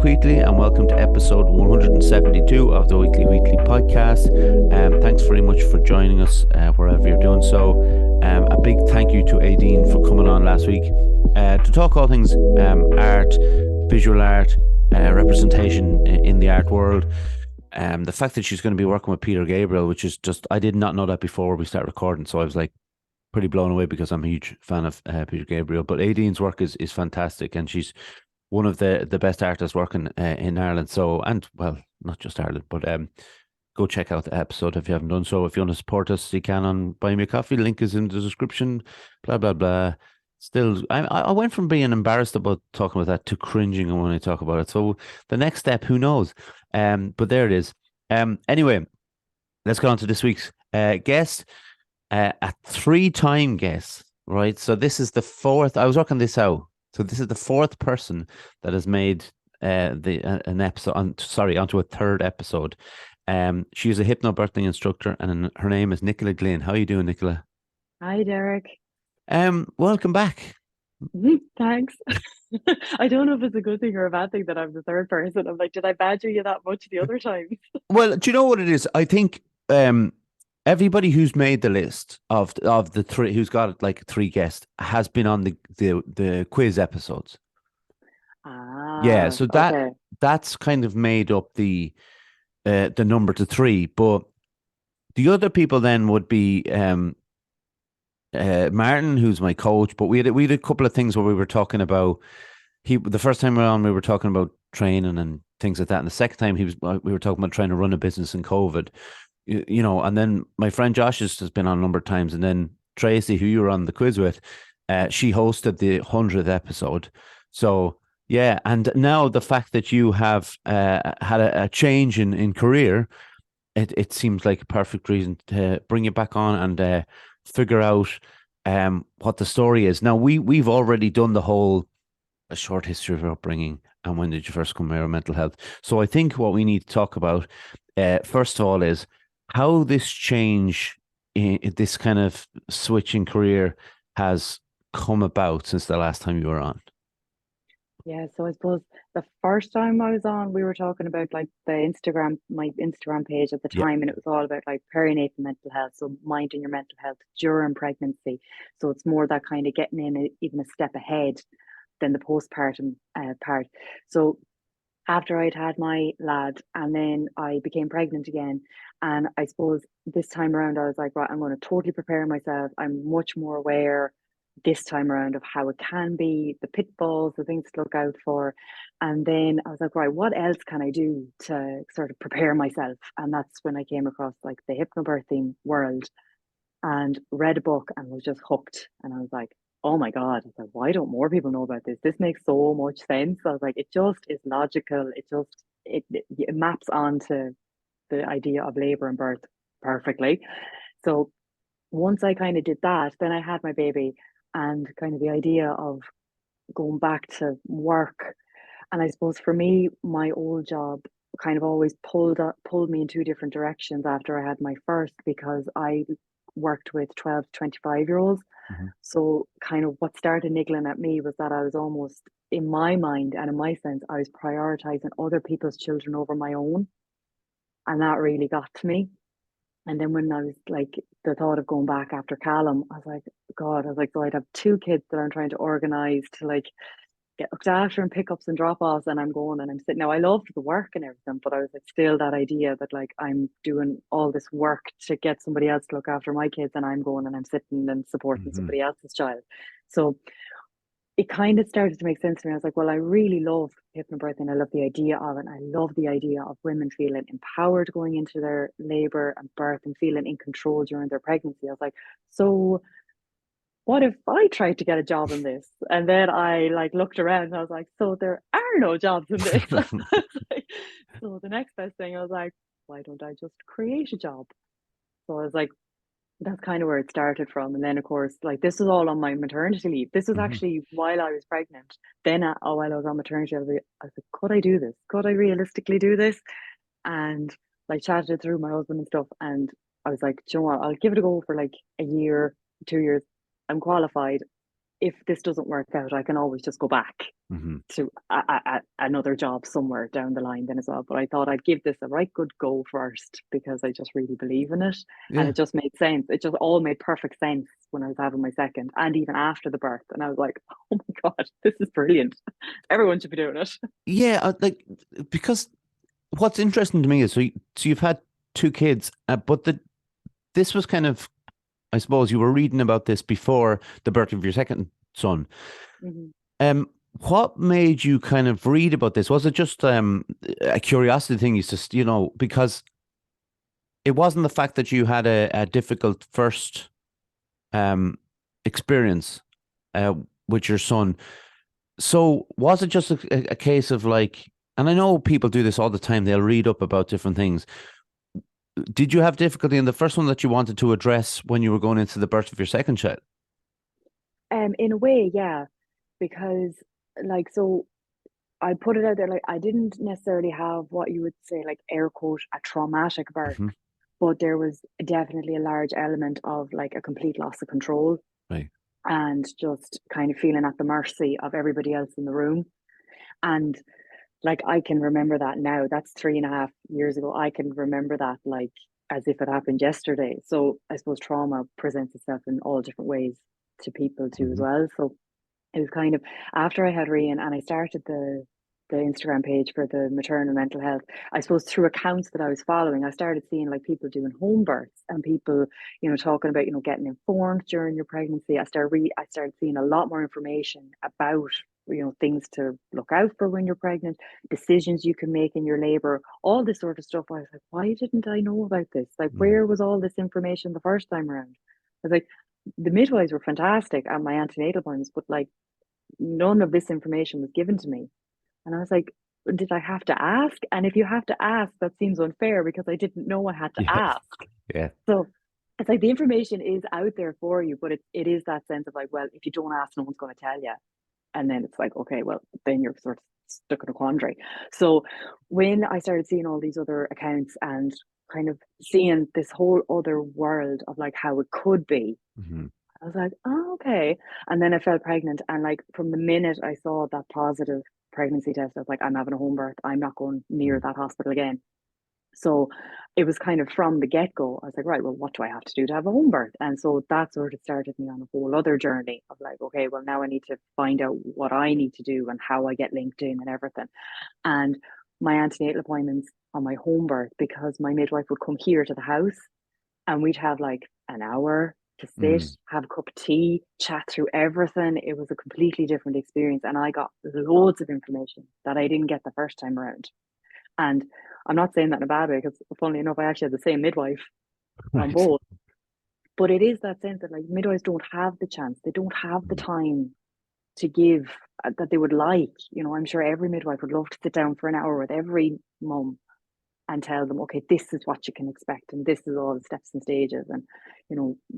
Wheatley, and welcome to episode 172 of the Wheatley podcast. Thanks very much for joining us wherever you're doing so. A big thank you to Aideen for coming on last week to talk all things art, visual art, representation in the art world. The fact that she's going to be working with Peter Gabriel, which is just, I did not know that before we started recording, so I was like pretty blown away because I'm a huge fan of Peter Gabriel. But Aideen's work is fantastic, and she's one of the best artists working in Ireland. So, and well, not just Ireland, but go check out the episode if you haven't done so. If you want to support us, you can on Buy Me a Coffee. Link is in the description. Blah blah blah. Still, I went from being embarrassed about talking about that to cringing when I talk about it. So the next step, who knows? But there it is. Anyway, let's go on to this week's guest. A three-time guest, right? So this is the fourth. I was working this out. So this is the fourth person that has made an episode onto a third episode. She is a hypnobirthing instructor, and her name is Nicola Glynn. How are you doing, Nicola? Hi, Derek. Welcome back. Thanks. I don't know if it's a good thing or a bad thing that I'm the third person. I'm like, did I badger you that much the other time? Well, do you know what it is? I think everybody who's made the list of the three, who's got like three guests, has been on the quiz episodes. Yeah, so Okay. that's kind of made up the number to three. But the other people then would be Martin, who's my coach. But we had a couple of things where we were talking about the first time around we were talking about training and things like that, and the second time we were talking about trying to run a business in COVID. You know, and then my friend Josh has been on a number of times, and then Tracy, who you were on the quiz with, she hosted the 100th episode. So yeah, and now the fact that you have had a change in career, it seems like a perfect reason to bring you back on and figure out what the story is. Now we've already done the whole a short history of your upbringing and when did you first come here, mental health. So I think what we need to talk about first of all is how this change in this kind of switch in career has come about since the last time you were on. Yeah, so I suppose the first time I was on, we were talking about like my Instagram page at the Yeah. time, and it was all about like perinatal mental health, so minding your mental health during pregnancy. So it's more that kind of getting in even a step ahead than the postpartum part. So after I'd had my lad and then I became pregnant again. And I suppose this time around, I was like, right, I'm going to totally prepare myself. I'm much more aware this time around of how it can be, the pitfalls, the things to look out for. And then I was like, right, what else can I do to sort of prepare myself? And that's when I came across like the hypnobirthing world and read a book and was just hooked. And I was like, oh my God, I was like, why don't more people know about this? This makes so much sense. I was like, it just is logical. It maps onto the idea of labor and birth perfectly. So once I kind of did that, then I had my baby and kind of the idea of going back to work. And I suppose for me, my old job kind of always pulled me in two different directions after I had my first because I worked with 12 to 25 year olds. Mhm. So kind of what started niggling at me was that I was almost in my mind and in my sense, I was prioritizing other people's children over my own. And that really got to me. And then when I was like the thought of going back after Callum, I was like, God, I was like, so I'd have two kids that I'm trying to organize to like get looked after and pickups and drop offs, and I'm going and I'm sitting. Now I loved the work and everything, but I was like still that idea that like I'm doing all this work to get somebody else to look after my kids, and I'm going and I'm sitting and supporting Mhm. somebody else's child. So it kind of started to make sense to me. I was like, well, I really love hypnobirthing. I love the idea of it. I love the idea of women feeling empowered going into their labor and birth and feeling in control during their pregnancy. I was like, so what if I tried to get a job in this? And then I like looked around and I was like, so there are no jobs in this. So the next best thing, I was like, why don't I just create a job? So I was like, that's kind of where it started from. And then, of course, like this was all on my maternity leave. This was Mhm. actually while I was pregnant. Then, while I was on maternity, I was like, could I do this? Could I realistically do this? And like chatted it through my husband and stuff. And I was like, do you know what? I'll give it a go for like a year, 2 years. I'm qualified. if this doesn't work out, I can always just go back Mm-hmm. to another job somewhere down the line then as well. But I thought I'd give this a right good go first because I just really believe in it. And Yeah. it just made sense. It just all made perfect sense when I was having my second and even after the birth. And I was like, oh my God, this is brilliant. Everyone should be doing it. Yeah, like because what's interesting to me is so you've had two kids, but this was kind of, I suppose you were reading about this before the birth of your second son. Mhm. Um, what made you kind of read about this? Was it just a curiosity thing? You just, because it wasn't the fact that you had a difficult first um experience uh with your son. So was it just a case of like, and I know people do this all the time, they'll read up about different things. Did you have difficulty in the first one that you wanted to address when you were going into the birth of your second child? In a way, yeah, because like so I put it out there, like I didn't necessarily have what you would say, like air quote, a traumatic birth, Hmm. but there was definitely a large element of like a complete loss of control Right. and just kind of feeling at the mercy of everybody else in the room. And like I can remember that now. That's 3.5 years ago. I can remember that like as if it happened yesterday. So I suppose trauma presents itself in all different ways to people too as Hmm. well. So it was kind of after I had Rian and I started the Instagram page for the maternal mental health. I suppose through accounts that I was following, I started seeing like people doing home births and people, talking about getting informed during your pregnancy. I started seeing a lot more information about things to look out for when you're pregnant, decisions you can make in your labor, all this sort of stuff. I was like, why didn't I know about this? Like, Hmm. where was all this information the first time around? I was like, the midwives were fantastic at my antenatal appointments, but like none of this information was given to me. And I was like, did I have to ask? And if you have to ask, that seems unfair because I didn't know I had to Yeah. ask. Yeah. So it's like the information is out there for you, but it is that sense of like, well, if you don't ask, no one's going to tell you. And then it's like, okay, well, then you're sort of stuck in a quandary. So when I started seeing all these other accounts and kind of seeing this whole other world of like how it could be, Hmm. I was like, oh, okay. And then I fell pregnant. And like from the minute I saw that positive pregnancy test, I was like, I'm having a home birth. I'm not going near that hospital again. So it was kind of from the get go, I was like, right, well, what do I have to do to have a home birth? And so that sort of started me on a whole other journey of like, okay, well, now I need to find out what I need to do and how I get linked in and everything. And my antenatal appointments on my home birth, because my midwife would come here to the house and we'd have like an hour to sit, Mm. have a cup of tea, chat through everything. It was a completely different experience. And I got loads of information that I didn't get the first time around. And I'm not saying that in a bad way because, funnily enough, I actually had the same midwife on Right. both. But it is that sense that like midwives don't have the chance, they don't have the Mm. time to give that they would like. I'm sure every midwife would love to sit down for an hour with every mum and tell them, okay, this is what you can expect, and this is all the steps and stages, and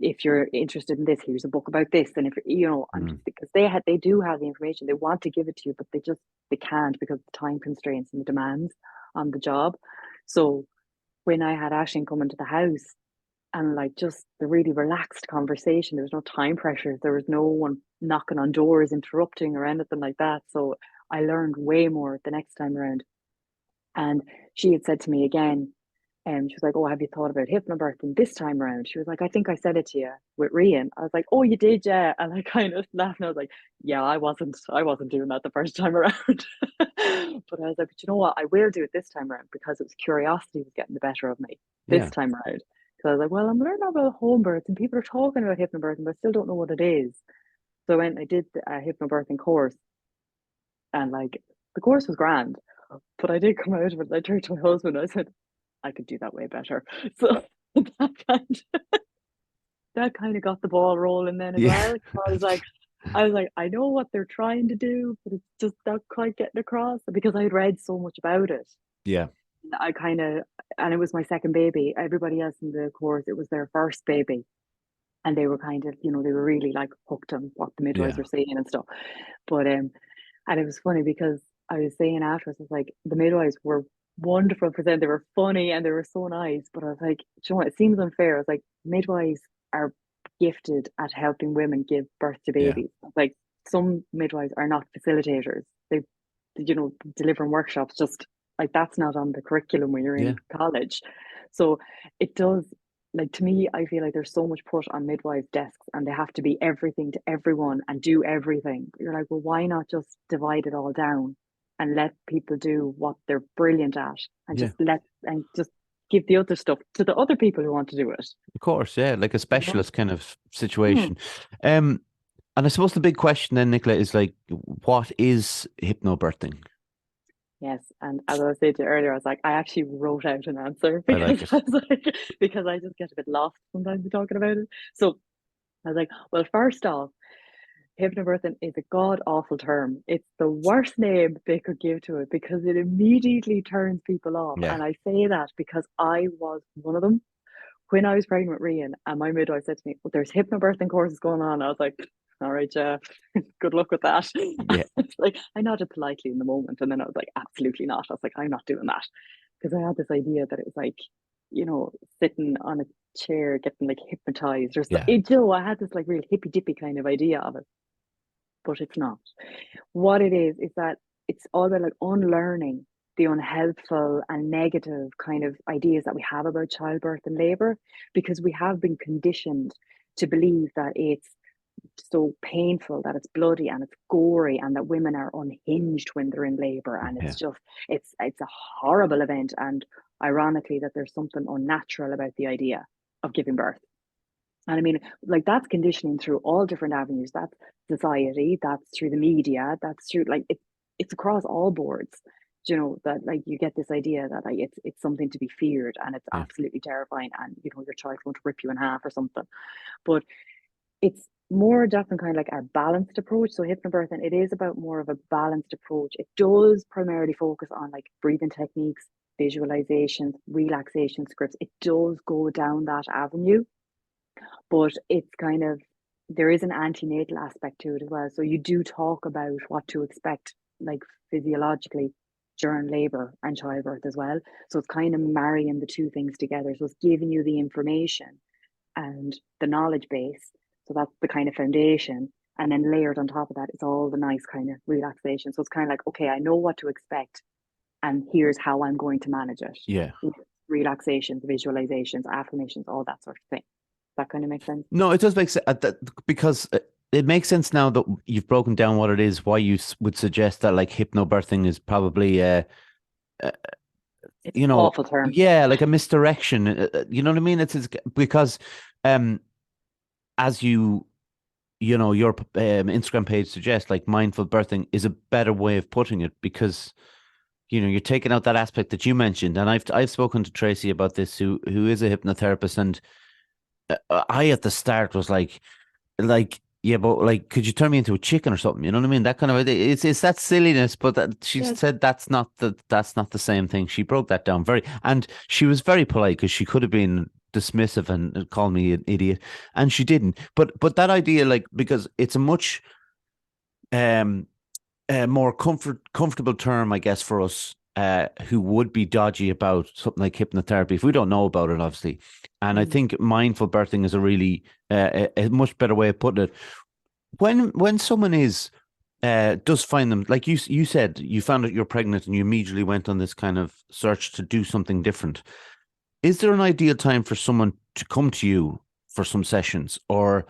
if you're interested in this, here's a book about this, and if and Mm. because they do have the information, they want to give it to you, but they can't because of the time constraints and the demands on the job. So when I had Ashton come into the house and like just the really relaxed conversation, there was no time pressure, there was no one knocking on doors, interrupting or anything like that. So I learned way more the next time around. And she had said to me again, and she was like, "Oh, have you thought about hypnobirthing this time around?" She was like, "I think I said it to you with Rian." I was like, "Oh, you did, yeah." And I kind of laughed and I was like, "Yeah, I wasn't doing that the first time around." But I was like, "But you know what? I will do it this time around because it was curiosity was getting the better of me this Yeah. time around." So I was like, "Well, I'm learning about home births and people are talking about hypnobirthing, but I still don't know what it is." So I went, I did a hypnobirthing course, and like the course was grand, but I did come out of it. And I turned to my husband. I said, I could do that way better. So that kind that kind of got the ball rolling then as Yeah. well. So I was like, I know what they're trying to do, but it's just not quite getting across because I had read so much about it. Yeah. I kind of, and it was my second baby. Everybody else in the course, it was their first baby. And they were kind of, they were really like hooked on what the midwives Yeah. were saying and stuff. But and it was funny because I was saying afterwards, it's like the midwives were wonderful present. They were funny and they were so nice. But I was like, do you know what? It seems unfair. I was like, midwives are gifted at helping women give birth to Yeah. babies. Like some midwives are not facilitators. They, delivering workshops, just like that's not on the curriculum when you're Yeah. in college. So it does, like, to me, I feel like there's so much put on midwives' desks and they have to be everything to everyone and do everything. You're like, well, why not just divide it all down and let people do what they're brilliant at, and Yeah. just give the other stuff to the other people who want to do it. Of course, yeah, like a You know? specialist kind of Hmm. situation. And I suppose the big question then, Nicola, is like, what is hypnobirthing? Yes, and as I was saying to you earlier, I was like, I actually wrote out an answer I like because it. I was like, because I just get a bit lost sometimes talking about it. So I was like, well, first off, hypnobirthing is a god awful term. It's the worst name they could give to it because it immediately turns people off. Yeah. And I say that because I was one of them. When I was pregnant with Rian, and my midwife said to me, well, there's hypnobirthing courses going on. I was like, all right, Jeff, good luck with that. Yeah. It's like, I nodded politely in the moment. And then I was like, absolutely not. I was like, I'm not doing that. Because I had this idea that it was like, sitting on a chair, getting like hypnotized or Yeah. something. I had this like real hippy dippy kind of idea of it, but it's not. What it is that it's all about like unlearning the unhelpful and negative kind of ideas that we have about childbirth and labor, because we have been conditioned to believe that it's so painful, that it's bloody and it's gory, and that women are unhinged when they're in labor, and Yeah. it's a horrible event, and ironically that there's something unnatural about the idea of giving birth. And I mean, like, that's conditioning through all different avenues. That's society, that's through the media, that's through like it's across all boards. That like you get this idea that like it's something to be feared and it's Yeah. absolutely terrifying, and your child's going to rip you in half or something. But it's more definitely kind of like a balanced approach. So hypnobirthing, it is about more of a balanced approach. It does primarily focus on like breathing techniques, visualizations, relaxation scripts. It does go down that avenue, but it's kind of, there is an antenatal aspect to it as well. So you do talk about what to expect, like physiologically, during labor and childbirth as well. So it's kind of marrying the two things together. So it's giving you the information and the knowledge base. So that's the kind of foundation. And then layered on top of that is all the nice kind of relaxation. So it's kind of like, okay, I know what to expect, and here's how I'm going to manage it. Yeah. Relaxations, visualizations, affirmations, all that sort of thing. That kind of makes sense. No, it does make sense because it makes sense now that you've broken down what it is, why you would suggest that like hypnobirthing is probably uh, It's an awful term. yeah, like a misdirection. You know what I mean? It's because as your Instagram page suggests, like mindful birthing is a better way of putting it, because you're taking out that aspect that you mentioned. And I've spoken to Tracy about this, who is a hypnotherapist, and I at the start was like, yeah, but like, could you turn me into a chicken or something? You know what I mean? That kind of idea. It's that silliness, but she Yes. said that's not the same thing. She broke that down and she was very polite, because she could have been dismissive and called me an idiot, and she didn't. But that idea, like, because it's a much um more comfortable term, I guess, for us who would be dodgy about something like hypnotherapy if we don't know about it, obviously. And I Mm. think mindful birthing is a really a much better way of putting it. When someone does find them, like you said, you found out you're pregnant and you immediately went on this kind of search to do something different. Is there an ideal time for someone to come to you for some sessions, or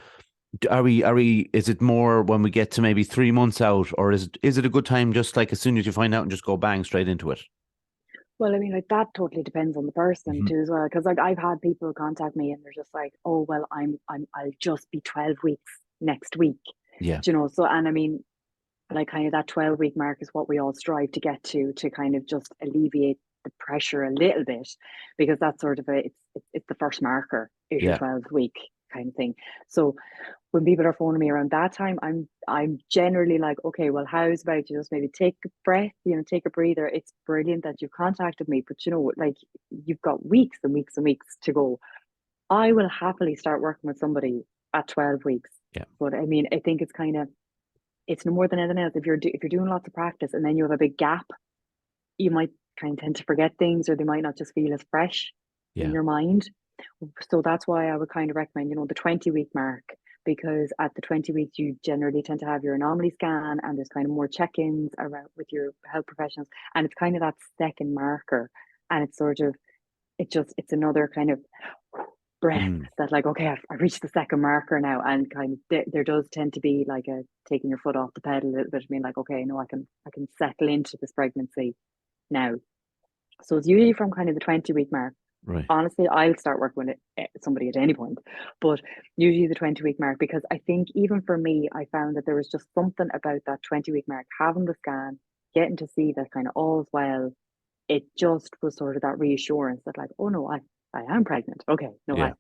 is it more when we get to maybe 3 months out, or is it a good time just like as soon as you find out and just go bang straight into it? Well, I mean, like, that totally depends on the person Hmm. too as well. Because like I've had people contact me and they're just like, oh well, I'll just be 12 weeks next week. Yeah. So, and I mean, like, kind of that 12-week mark is what we all strive to get to kind of just alleviate the pressure a little bit, because that's sort of it's the first marker is your Yeah. 12th week kind of thing. So when people are phoning me around that time, I'm generally like, okay, well, how's about you just maybe take a breath, take a breather. It's brilliant that you've contacted me, but like, you've got weeks and weeks and weeks to go. I will happily start working with somebody at 12 weeks. Yeah. But I mean, I think it's no more than anything else. If you're doing lots of practice and then you have a big gap, you might kind of tend to forget things, or they might not just feel as fresh in Yeah. your mind. So that's why I would kind of recommend, the 20-week mark, because at the 20 weeks, you generally tend to have your anomaly scan, and there's kind of more check-ins around with your health professionals. And it's kind of that second marker. And it's sort of, it's another kind of breath that, like, okay, I've reached the second marker now. And kind of there does tend to be like a taking your foot off the pedal a little bit, being like, okay, no, I can settle into this pregnancy now. So it's usually from kind of the 20-week mark. Right. Honestly, I'll start working with somebody at any point, but usually the 20-week mark, because I think even for me, I found that there was just something about that 20-week mark, having the scan, getting to see that kind of all's well. It just was sort of that reassurance that, like, oh no, I am pregnant. Okay, no, Yeah.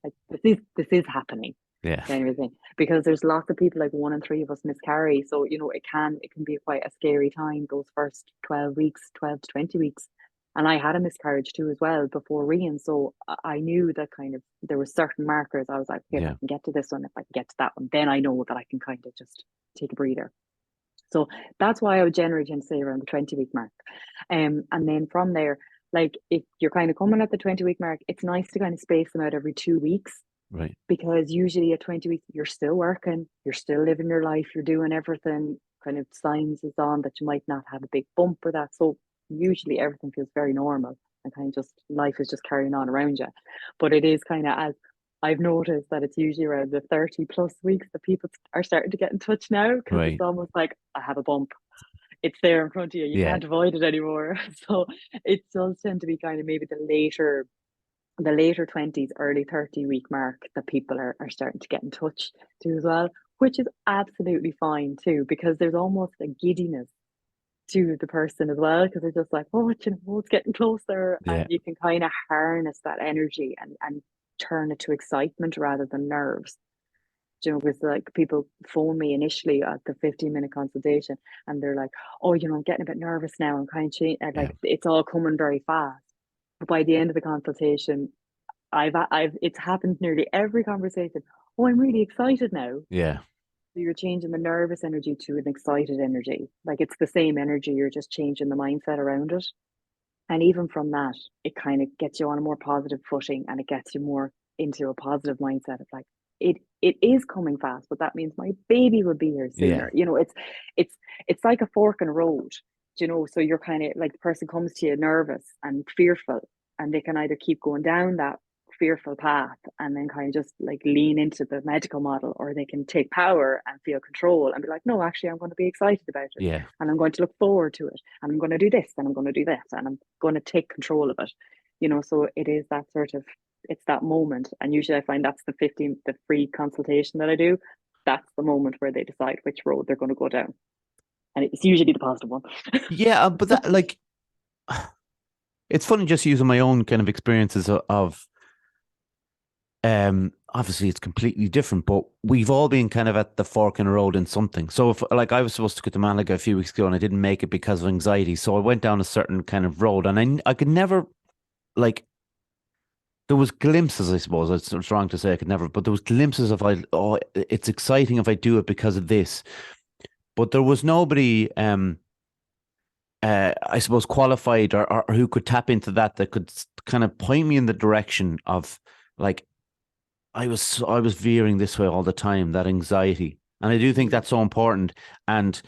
this is happening. Yeah. Kind of thing. Because there's lots of people, like 1 in 3 of us miscarry. So, it can be quite a scary time, those first 12 weeks, 12 to 20 weeks. And I had a miscarriage too as well before Rian. So I knew that kind of there were certain markers. I was like, okay, if I can get to this one, if I can get to that one, then I know that I can kind of just take a breather. So that's why I would generally tend to say around the 20-week mark. And then from there, like, if you're kind of coming at the 20-week mark, it's nice to kind of space them out every 2 weeks. Right. Because usually at 20 weeks, you're still working, you're still living your life, you're doing everything, kind of signs is on that you might not have a big bump or that. So usually everything feels very normal, and kind of just life is just carrying on around you. But it is kind of, as I've noticed, that it's usually around the 30 plus weeks that people are starting to get in touch now, because Right. it's almost like, I have a bump. It's there in front of you. You Yeah. can't avoid it anymore. So it does tend to be kind of maybe the later 20s, early 30-week mark that people are starting to get in touch to as well, which is absolutely fine too, because there's almost a giddiness to the person as well, because they're just like, oh, it's getting closer. Yeah. And you can kind of harness that energy and turn it to excitement rather than nerves. Because, like, people phone me initially at the 15-minute consultation, and they're like, oh, I'm getting a bit nervous now, and kind of like, it's all coming very fast. But by the end of the consultation, it's happened nearly every conversation. Oh, I'm really excited now. Yeah. So you're changing the nervous energy to an excited energy. Like, it's the same energy, you're just changing the mindset around it. And even from that, it kind of gets you on a more positive footing, and it gets you more into a positive mindset of, like, it is coming fast, but that means my baby will be here sooner. It's like a fork in the road. So you're kind of like, the person comes to you nervous and fearful, and they can either keep going down that fearful path and then kind of just like lean into the medical model, or they can take power and feel control and be like, no, actually, I'm going to be excited about it, Yeah. and I'm going to look forward to it, and I'm going to do this, and I'm going to do that, and I'm going to take control of it. So it is that sort of, it's that moment. And usually I find that's the free consultation that I do. That's the moment where they decide which road they're going to go down. And it's usually the positive one. Yeah. But that, like, it's funny just using my own kind of experiences of obviously it's completely different, but we've all been kind of at the fork in the road in something. So if, like, I was supposed to go to Malaga a few weeks ago and I didn't make it because of anxiety, so I went down a certain kind of road, and I could never, like, there was glimpses, I suppose. It's wrong to say I could never, but there was glimpses of, it's exciting if I do it because of this. But there was nobody, I suppose, qualified or who could tap into that could kind of point me in the direction of, like, I was veering this way all the time, that anxiety. And I do think that's so important. And,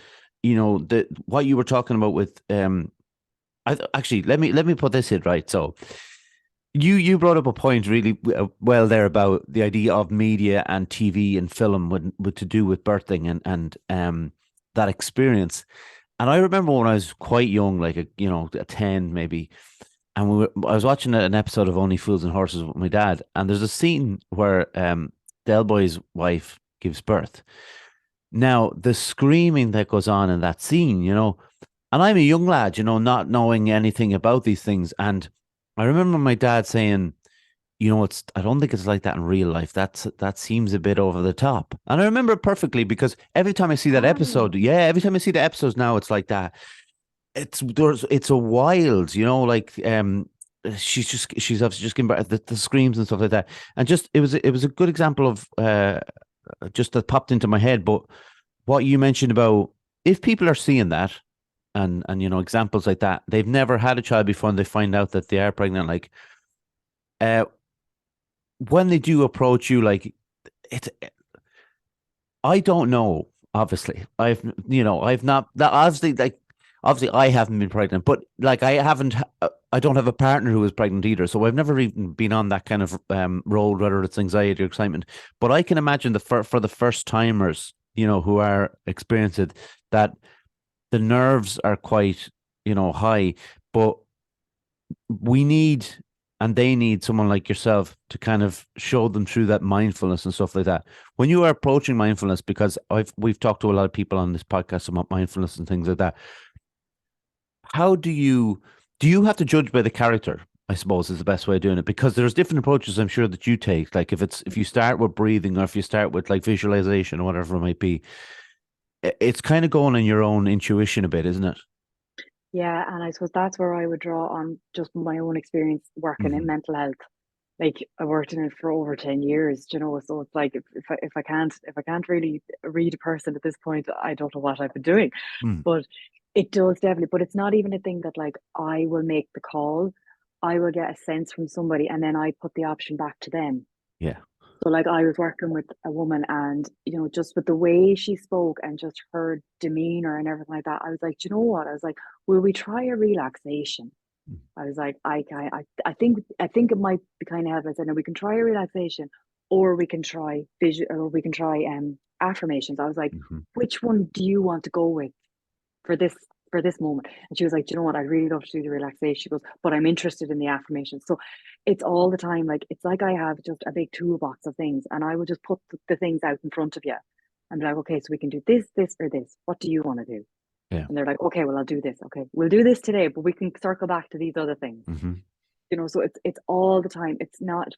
what you were talking about with, actually, let me put this in, right? So you brought up a point really well there about the idea of media and TV and film with to do with birthing and that experience. And I remember when I was quite young, like a 10 maybe, and I was watching an episode of Only Fools and Horses with my dad, and there's a scene where Del Boy's wife gives birth. Now, the screaming that goes on in that scene, and I'm a young lad, not knowing anything about these things. And I remember my dad saying, I don't think it's like that in real life. That seems a bit over the top. And I remember it perfectly, because every time I see that episode, every time I see the episodes now, it's like that. It's a wild, like, she's obviously just giving birth, the screams and stuff like that. And just, it was a good example of, just that popped into my head. But what you mentioned about, if people are seeing that, and examples like that, they've never had a child before and they find out that they are pregnant, like, when they do approach you, like it's, I don't know. Obviously, I've not that obviously like obviously I haven't been pregnant, but like I haven't, I don't have a partner who is pregnant either, so I've never even been on that kind of road, whether it's anxiety or excitement. But I can imagine for the first timers, who are experiencing that the nerves are quite, high, but we need and they need someone like yourself to kind of show them through that mindfulness and stuff like that. When you are approaching mindfulness, because we've talked to a lot of people on this podcast about mindfulness and things like that. How do you have to judge by the character? I suppose is the best way of doing it, because there's different approaches I'm sure that you take. Like if you start with breathing, or if you start with like visualization or whatever it might be, it's kind of going on your own intuition a bit, isn't it? Yeah, and I suppose that's where I would draw on just my own experience working in Hmm. mental health. Like I worked in it for over 10 years, you know, so it's like if I can't really read a person at this point, I don't know what I've been doing. Mm. But it does definitely, but it's not even a thing that like I will make the call. I will get a sense from somebody and then I put the option back to them. Yeah. So like I was working with a woman and just with the way she spoke and just her demeanor and everything like that, I was like, do you know what? I was like, will we try a relaxation? I was like, I think it might be kind of helpful. I said, no, we can try a relaxation, or we can try affirmations. I was like, Hmm. which one do you want to go with for this moment? And she was like, do you know what? I'd really love to do the relaxation. She goes, but I'm interested in the affirmations. So it's all the time like it's like I have just a big toolbox of things, and I will just put the things out in front of you, and be like, okay, so we can do this, or this. What do you want to do? Yeah. And they're like, okay, well, I'll do this. Okay, we'll do this today, but we can circle back to these other things. Hmm. So it's all the time. It's not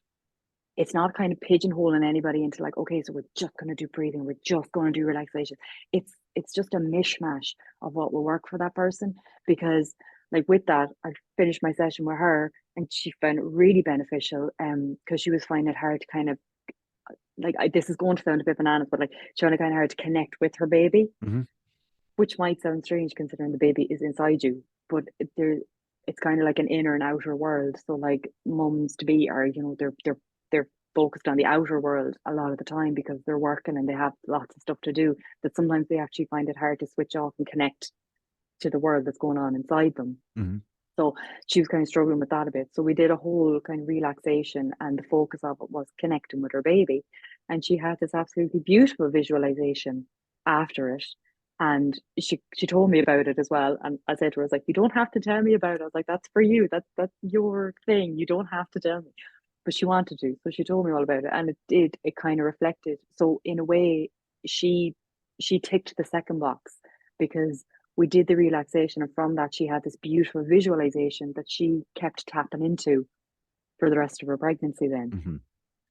kind of pigeonholing anybody into like, okay, so we're just going to do breathing, we're just going to do relaxation. It's just a mishmash of what will work for that person. Because like with that, I finished my session with her and she found it really beneficial, because she was finding it hard to kind of like, this is going to sound a bit bananas, but like she found it kind of hard to connect with her baby, Hmm. which might sound strange considering the baby is inside you, but it's kind of like an inner and outer world. So like mums to be are, they're focused on the outer world a lot of the time because they're working and they have lots of stuff to do, that sometimes they actually find it hard to switch off and connect to the world that's going on inside them. Hmm. So she was kind of struggling with that a bit. So we did a whole kind of relaxation, and the focus of it was connecting with her baby. And she had this absolutely beautiful visualization after it. And she told me about it as well. And I said to her, I was like, you don't have to tell me about it. I was like, that's for you. That's your thing. You don't have to tell me. But she wanted to. So she told me all about it. And it kind of reflected. So in a way, she she ticked the second box because we did the relaxation, and from that she had this beautiful visualization that she kept tapping into for the rest of her pregnancy then. Hmm.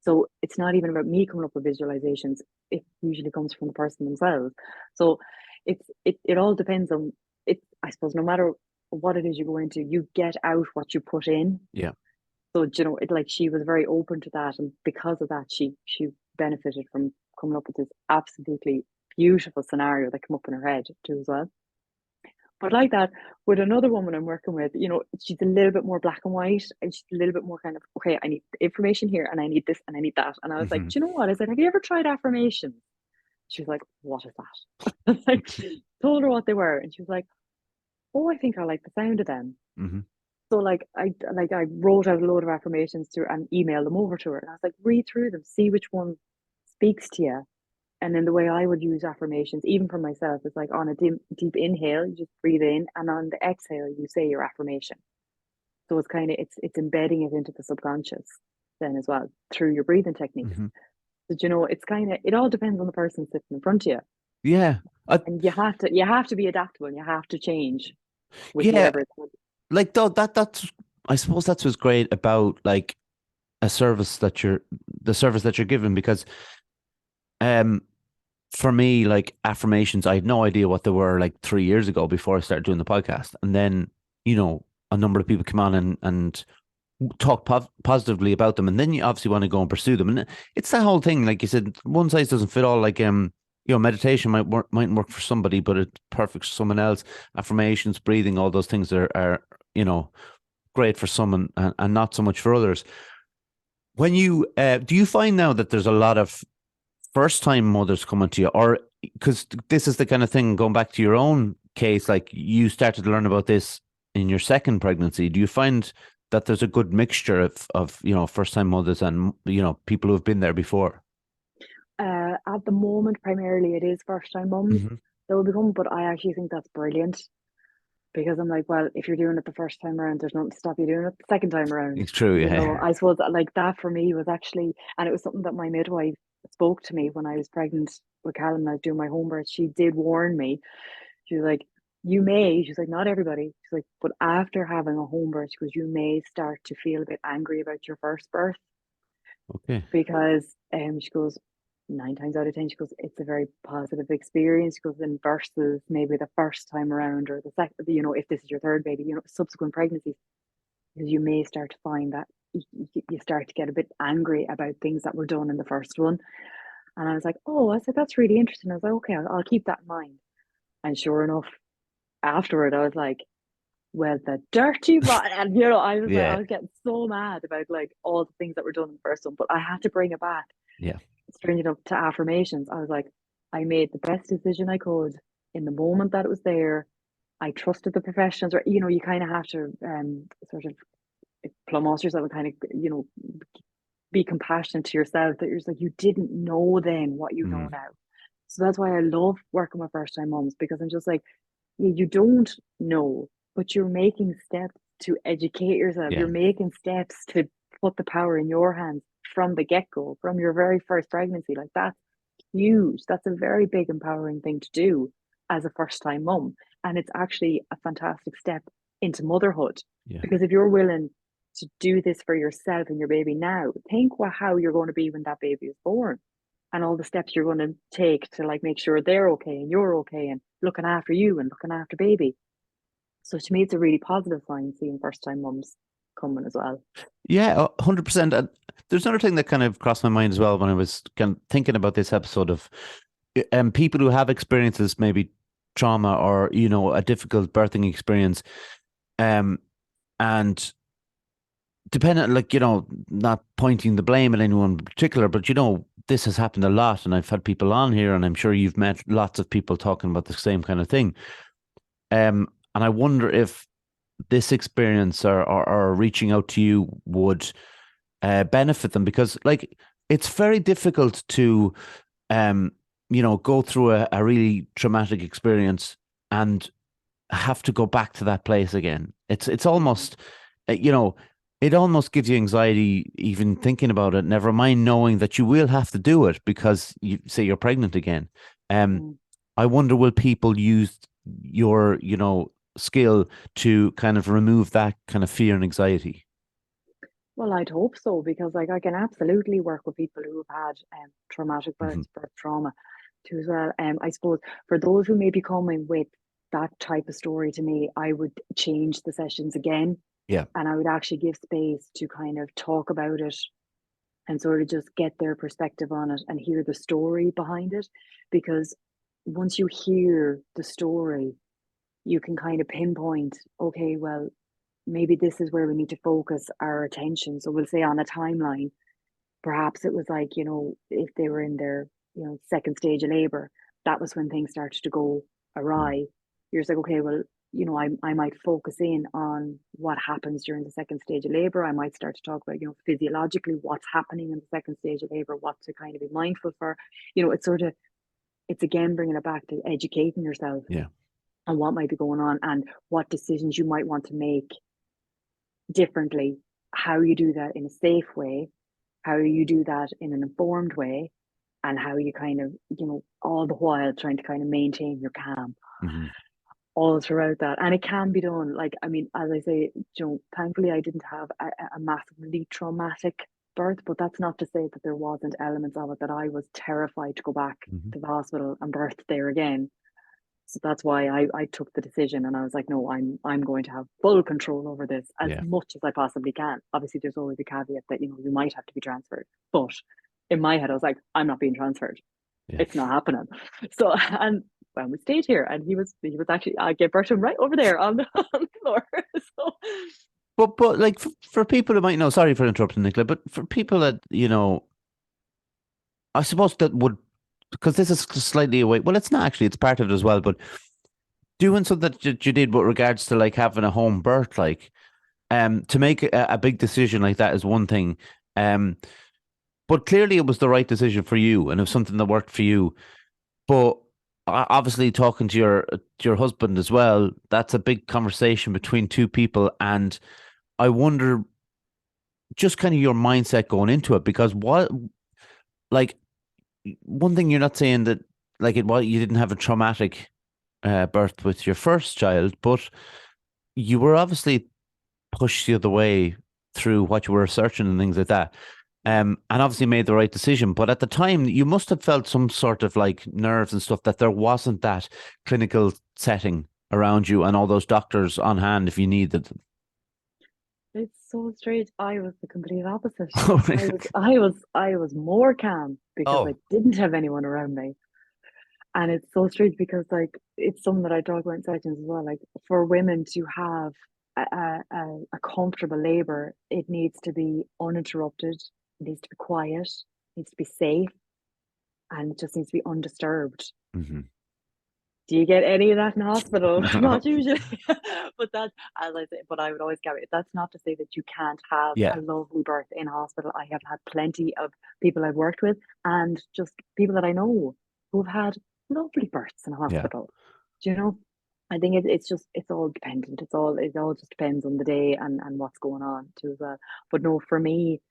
So it's not even about me coming up with visualizations, it usually comes from the person themselves. So it all depends on it. I suppose no matter what it is you go into, you get out what you put in. Yeah. So it, like, she was very open to that, and because of that she benefited from coming up with this absolutely beautiful scenario that came up in her head too as well. But like that, with another woman I'm working with, she's a little bit more black and white, and she's a little bit more kind of, okay, I need information here and I need this and I need that. And I was like, Hmm. do you know what? I said, have you ever tried affirmations? She was like, what is that? I was like, told her what they were. And she was like, oh, I think I like the sound of them. Hmm. So I wrote out a load of affirmations to her and emailed them over to her. And I was like, read through them, see which one speaks to you. And then the way I would use affirmations, even for myself, is like on a deep inhale, you just breathe in, and on the exhale, you say your affirmation. So it's kind of it's embedding it into the subconscious then as well through your breathing techniques. Hmm. But it's kind of, it all depends on the person sitting in front of you, Yeah. and you have to be adaptable, and you have to change with Yeah. whoever. Like though that's I suppose that's what's great about like a service that you're the service that you're given, because um for me, like affirmations, I had no idea what they were like 3 years ago before I started doing the podcast. And then, a number of people come on and talk positively about them. And then you obviously want to go and pursue them. And it's that whole thing, like you said, one size doesn't fit all. Like, meditation mightn't work for somebody, but it's perfect for someone else. Affirmations, breathing, all those things are great for some and not so much for others. When you do you find now that there's a lot of first time mothers coming to you, or because this is the kind of thing going back to your own case, like you started to learn about this in your second pregnancy. Do you find that there's a good mixture of first time mothers and people who have been there before? At the moment, primarily it is first time mums Hmm. that will become, but I actually think that's brilliant because I'm like, well, if you're doing it the first time around, there's nothing to stop you doing it the second time around. It's true, yeah. I suppose that, like that for me was actually, and it was something that my midwife spoke to me when I was pregnant with Callum and I was doing my home birth. She did warn me. She was like, she's like, not everybody. She's like, but after having a home birth, she goes, you may start to feel a bit angry about your first birth Okay. because she goes, 9 times out of 10, she goes, it's a very positive experience. She goes, and versus maybe the first time around or the second, if this is your third baby, subsequent pregnancies, because you may start to find that you start to get a bit angry about things that were done in the first one. And I was like, oh, I said, that's really interesting. I was like, okay, I'll keep that in mind. And sure enough, afterward, I was like, well, the dirty rotten. And, I was like, I Yeah. was getting so mad about like all the things that were done in the first one, but I had to bring it back, Yeah. strange enough, to affirmations. I was like, I made the best decision I could in the moment that it was there. I trusted the professionals, or, you kind of have to sort of plumb yourself and kind of, be compassionate to yourself that you're just like, you didn't know then what you know Mm. now. So that's why I love working with first time moms because I'm just like, you don't know, but you're making steps to educate yourself. You're Yeah. making steps to put the power in your hands from the get go, from your very first pregnancy. Like that's huge. That's a very big, empowering thing to do as a first time mum. And it's actually a fantastic step into motherhood Yeah. because if you're willing to do this for yourself and your baby now, think how you're going to be when that baby is born and all the steps you're going to take to like make sure they're okay and you're okay and looking after you and looking after baby. So to me, it's a really positive sign seeing first time mums coming as well. Yeah, 100%. And there's another thing that kind of crossed my mind as well when I was kind of thinking about this episode of people who have experiences, maybe trauma or, a difficult birthing experience. Um, and depending, like, not pointing the blame at anyone in particular, but, this has happened a lot. And I've had people on here, and I'm sure you've met lots of people talking about the same kind of thing. And I wonder if this experience or reaching out to you would benefit them because like it's very difficult to go through a really traumatic experience and have to go back to that place again. It's Mm, almost you know it almost gives you anxiety even thinking about it, never mind knowing that you will have to do it because you say you're pregnant again. um mm. I wonder, will people use your skill to kind of remove that kind of fear and anxiety? Well, I'd hope so because like I can absolutely work with people who have had traumatic Hmm. birth trauma too as well. I suppose for those who may be coming with that type of story to me, I would change the sessions again Yeah. and I would actually give space to kind of talk about it and sort of just get their perspective on it and hear the story behind it. Because once you hear the story, you can kind of pinpoint, okay, well, maybe this is where we need to focus our attention. So we'll say on a timeline, perhaps it was like, if they were in their, second stage of labor, that was when things started to go Mm. awry. You're just like, okay, well, I might focus in on what happens during the second stage of labor. I might start to talk about, physiologically what's happening in the second stage of labor, what to kind of be mindful for. It's sort of, it's again bringing it back to educating yourself Yeah. on what might be going on and what decisions you might want to make differently, how you do that in a safe way, how you do that in an informed way, and how you kind of, all the while trying to kind of maintain your calm Hmm. all throughout that. And it can be done. Like, I mean, as I say, thankfully I didn't have a massively traumatic birth, but that's not to say that there wasn't elements of it that I was terrified to go back Hmm. to the hospital and birth there again. So that's why I took the decision and I was like, no, I'm going to have full control over this as Yeah. much as I possibly can. Obviously, there's always a caveat that, you might have to be transferred. But in my head, I was like, I'm not being transferred. Yeah. It's not happening. So and when we stayed here and he was actually I gave birth to him right over there on the, on the floor. So But like for people who might know, sorry for interrupting, Nicola, but for people that, I suppose that would, because this is slightly away. Well, it's not actually, it's part of it as well, but doing something that you did with regards to like having a home birth, like, to make a big decision like that is one thing. Um, but clearly it was the right decision for you and it was something that worked for you. But obviously talking to your husband as well, that's a big conversation between two people. And I wonder just kind of your mindset going into it, because like, one thing you're not saying that like you didn't have a traumatic birth with your first child, but you were obviously pushed the other way through what you were researching and things like that. And obviously made the right decision. But at the time, you must have felt some sort of like nerves and stuff that there wasn't that clinical setting around you and all those doctors on hand if you needed them. It's so strange. I was the complete opposite. Oh, I was I was I was more calm because I oh, didn't have anyone around me. And it's so strange because like it's something that I talk about in sessions as well. Like for women to have a comfortable labor, it needs to be uninterrupted, it needs to be quiet, it needs to be safe, and it just needs to be undisturbed. hmm. Do you get any of that in hospital? No. Not usually. But that's, as I say, but I would always carry it. That's not to say that you can't have Yeah, a lovely birth in hospital. I have had plenty of people I've worked with and just people that I know who've had lovely births in yeah, hospital. Do you know? I think it's just it's all dependent. It all just depends on the day and what's going on too as well. But no, for me,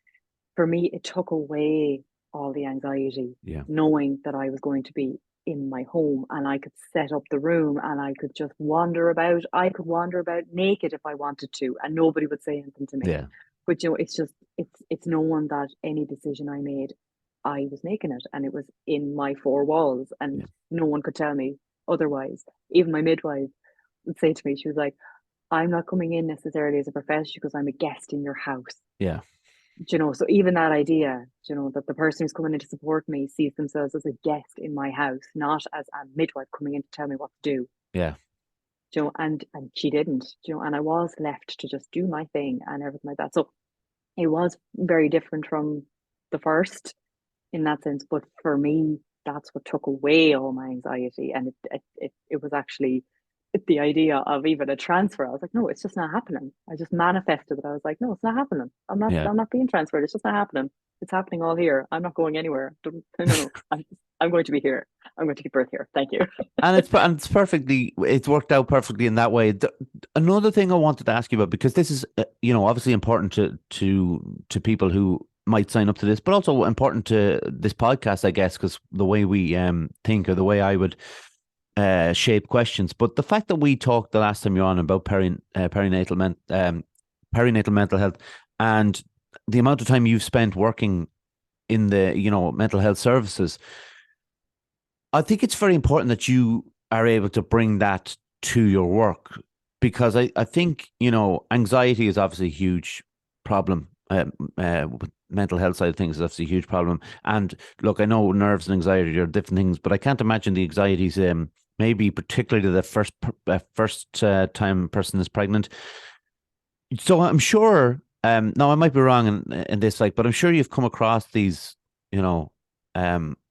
it took away all the anxiety, yeah, knowing that I was going to be in my home and I could set up the room and I could just wander about. I could wander about naked if I wanted to, and nobody would say anything to me. yeah, But it's just it's knowing that any decision I made, I was making it, and it was in my four walls, and yeah, no one could tell me otherwise. Even my midwife would say to me, she was like, "I'm not coming in necessarily as a professional because I'm a guest in your house." yeah, So even that idea, that the person who's coming in to support me sees themselves as a guest in my house, not as a midwife coming in to tell me what to do. yeah, And she didn't, and I was left to just do my thing and everything like that. So it was very different from the first in that sense. But for me, that's what took away all my anxiety. And it was actually the idea of even a transfer. I was like, no, it's just not happening. I just manifested it. I was like, no, it's not happening. I'm not yeah. I'm not being transferred. It's just not happening. It's happening all here. I'm not going anywhere. No. I'm going to be here. I'm going to give birth here. Thank you. And it's worked out perfectly in that way. Another thing I wanted to ask you about, because this is, obviously important to people who might sign up to this, but also important to this podcast, I guess, because the way we think, or the way I would shape questions. But the fact that we talked the last time you're on about perinatal mental health, and the amount of time you've spent working in the mental health services, I think it's very important that you are able to bring that to your work, because I think, anxiety is obviously a huge problem. With mental health side of things is obviously a huge problem. And look, I know nerves and anxiety are different things, but I can't imagine the anxieties, maybe particularly the first time a person is pregnant. So I'm sure, now I might be wrong in this, like, but I'm sure you've come across these,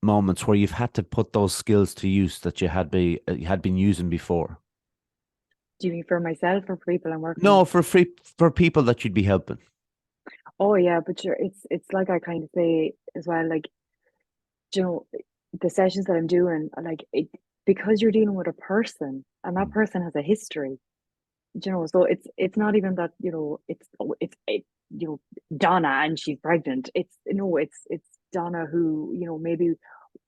moments where you've had to put those skills to use that you had been using before. Do you mean for myself or for people I'm working No, with? for people that you'd be helping. Oh yeah, but sure, it's like I kind of say as well, like, you know, the sessions that I'm doing, like because you're dealing with a person and that Mm. person has a history. So it's not even that, Donna and she's pregnant. It's Donna who, maybe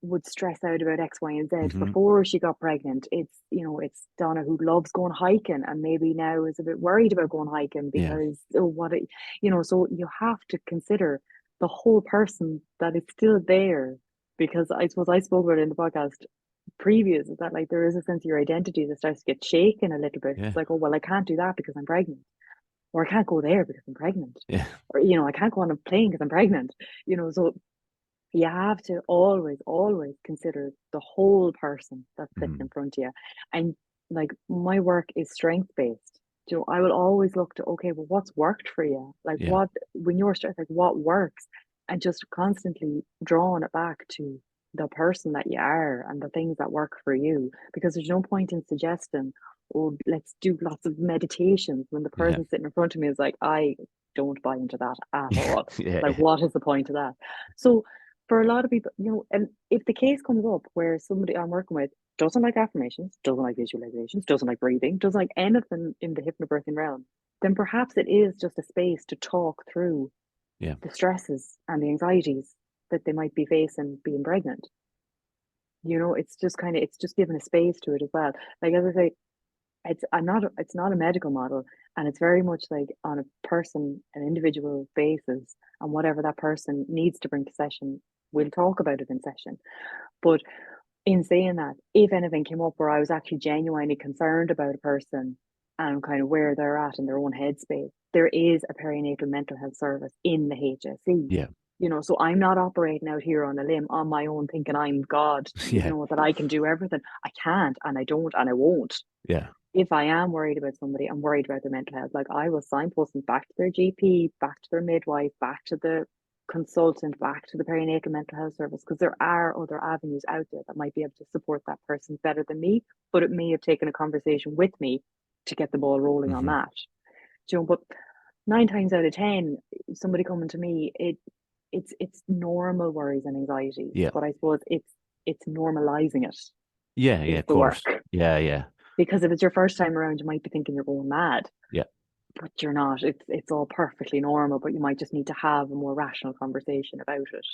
would stress out about X, Y, and Z Hmm. before she got pregnant. It's Donna who loves going hiking and maybe now is a bit worried about going hiking Yeah. because so you have to consider the whole person that is still there. Because I suppose I spoke about it in the podcast previous, is that like there is a sense of your identity that starts to get shaken a little bit. Yeah. It's like, oh well, I can't do that because I'm pregnant, or I can't go there because I'm pregnant, Yeah. or I can't go on a plane because I'm pregnant. So you have to always consider the whole person that's sitting Hmm. in front of you. And like my work is strength based. I will always look to, okay, well, what's worked for you? Like Yeah. when you're stressed, like what works? And just constantly drawing it back to the person that you are and the things that work for you. Because there's no point in suggesting, oh, let's do lots of meditations when the Yeah. person sitting in front of me is like, I don't buy into that at all. Yeah. Like, what is the point of that? So for a lot of people, and if the case comes up where somebody I'm working with doesn't like affirmations, doesn't like visualizations, doesn't like breathing, doesn't like anything in the hypnobirthing realm, then perhaps it is just a space to talk through Yeah. the stresses and the anxieties that they might be facing being pregnant. It's just it's just giving a space to it as well. Like as I say, it's not a medical model, and it's very much like on a person, an individual basis, and whatever that person needs to bring to session, we'll talk about it in session. But in saying that, if anything came up where I was actually genuinely concerned about a person and kind of where they're at in their own headspace, there is a perinatal mental health service in the HSE. Yeah. So I'm not operating out here on a limb on my own thinking I'm God, Yeah. that I can do everything. I can't, and I don't, and I won't. Yeah. If I am worried about somebody, I'm worried about their mental health. Like I will signpost them back to their GP, back to their midwife, back to the consultant, back to the perinatal mental health service, because there are other avenues out there that might be able to support that person better than me. But it may have taken a conversation with me to get the ball rolling on Hmm. that. But 9 times out of 10, somebody coming to me, it's normal worries and anxieties. Yeah. But I suppose it's normalizing it Yeah. Yeah. is Of the work. course. Yeah. Yeah. Because if it's your first time around, you might be thinking you're going mad, Yeah. but you're not. It's all perfectly normal, but you might just need to have a more rational conversation about it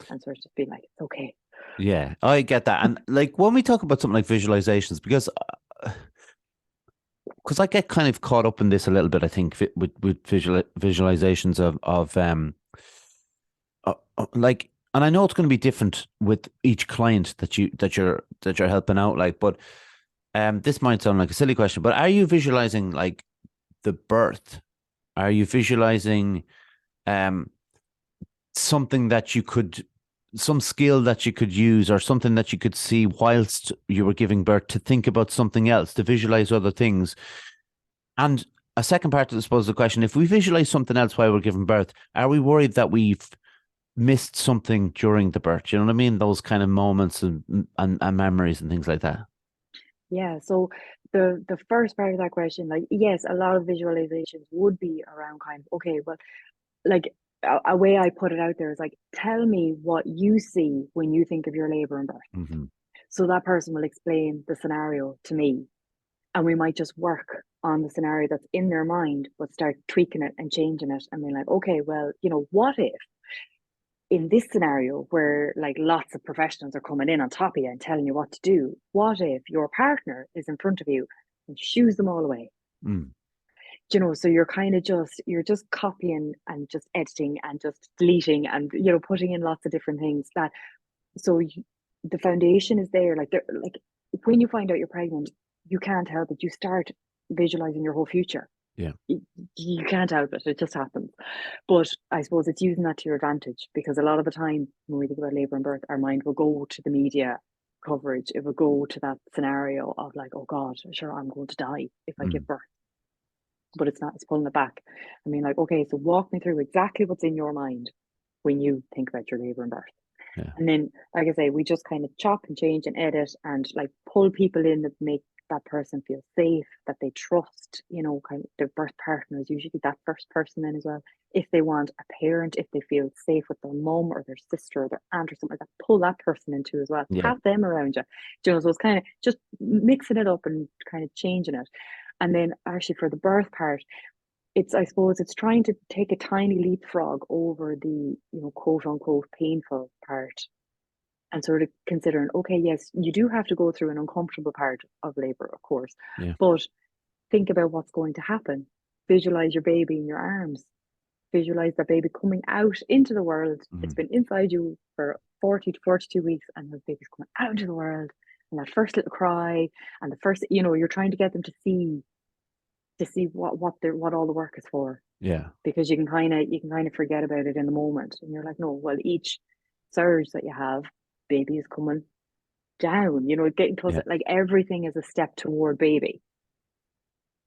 and sort of just be like, it's okay. Yeah. I get that. And like when we talk about something like visualizations, because I get kind of caught up in this a little bit, I think, with visualizations like, and I know it's going to be different with each client that you're helping out, like, but this might sound like a silly question, but are you visualizing like the birth? Are you visualizing um something that you could, some skill that you could use, or something that you could see whilst you were giving birth, to think about something else, to visualize other things? And a second part of, I suppose, the question: if we visualize something else while we're giving birth, are we worried that we've missed something during the birth? You know what I mean? Those kind of moments and memories and things like that. Yeah. So the first part of that question, like, yes, a lot of visualizations would be around kind of, okay, well, like a way I put it out there is like, tell me what you see when you think of your labor and birth. Hmm. So that person will explain the scenario to me, and we might just work on the scenario that's in their mind, but start tweaking it and changing it and being like, okay, well, what if in this scenario where like lots of professionals are coming in on top of you and telling you what to do, what if your partner is in front of you and shoos them all away? Mm. So you're just copying and just editing and just deleting and putting in lots of different things that so the foundation is there. Like when you find out you're pregnant, you can't help it. You start visualizing your whole future. Yeah. You can't help it. It just happens. But I suppose it's using that to your advantage, because a lot of the time when we think about labor and birth, our mind will go to the media coverage. It will go to that scenario of like, oh God, sure, I'm going to die if I Mm. give birth. But it's not, it's pulling it back. I mean, like, okay, so walk me through exactly what's in your mind when you think about your labor and birth. Yeah. And then, like I say, we just kind of chop and change and edit and like pull people in that make that person feel safe, that they trust, kind of their birth partner is usually that first person then as well. If they want a parent, if they feel safe with their mum or their sister or their aunt or something like that, pull that person into as well. Yeah. Have them around you. So it's kind of just mixing it up and kind of changing it. And then actually for the birth part, I suppose it's trying to take a tiny leapfrog over the, quote unquote painful part and sort of considering, okay, yes, you do have to go through an uncomfortable part of labor, of course, Yeah. but think about what's going to happen. Visualize your baby in your arms. Visualize that baby coming out into the world. It's Mm. been inside you for 40 to 42 weeks, and the baby's coming out into the world. And that first little cry, and the first, you're trying to get them to see what all the work is for, Yeah. because you can kind of forget about it in the moment, and you're like, no, well, each surge that you have, baby is coming down, getting closer, Yeah. like everything is a step toward baby.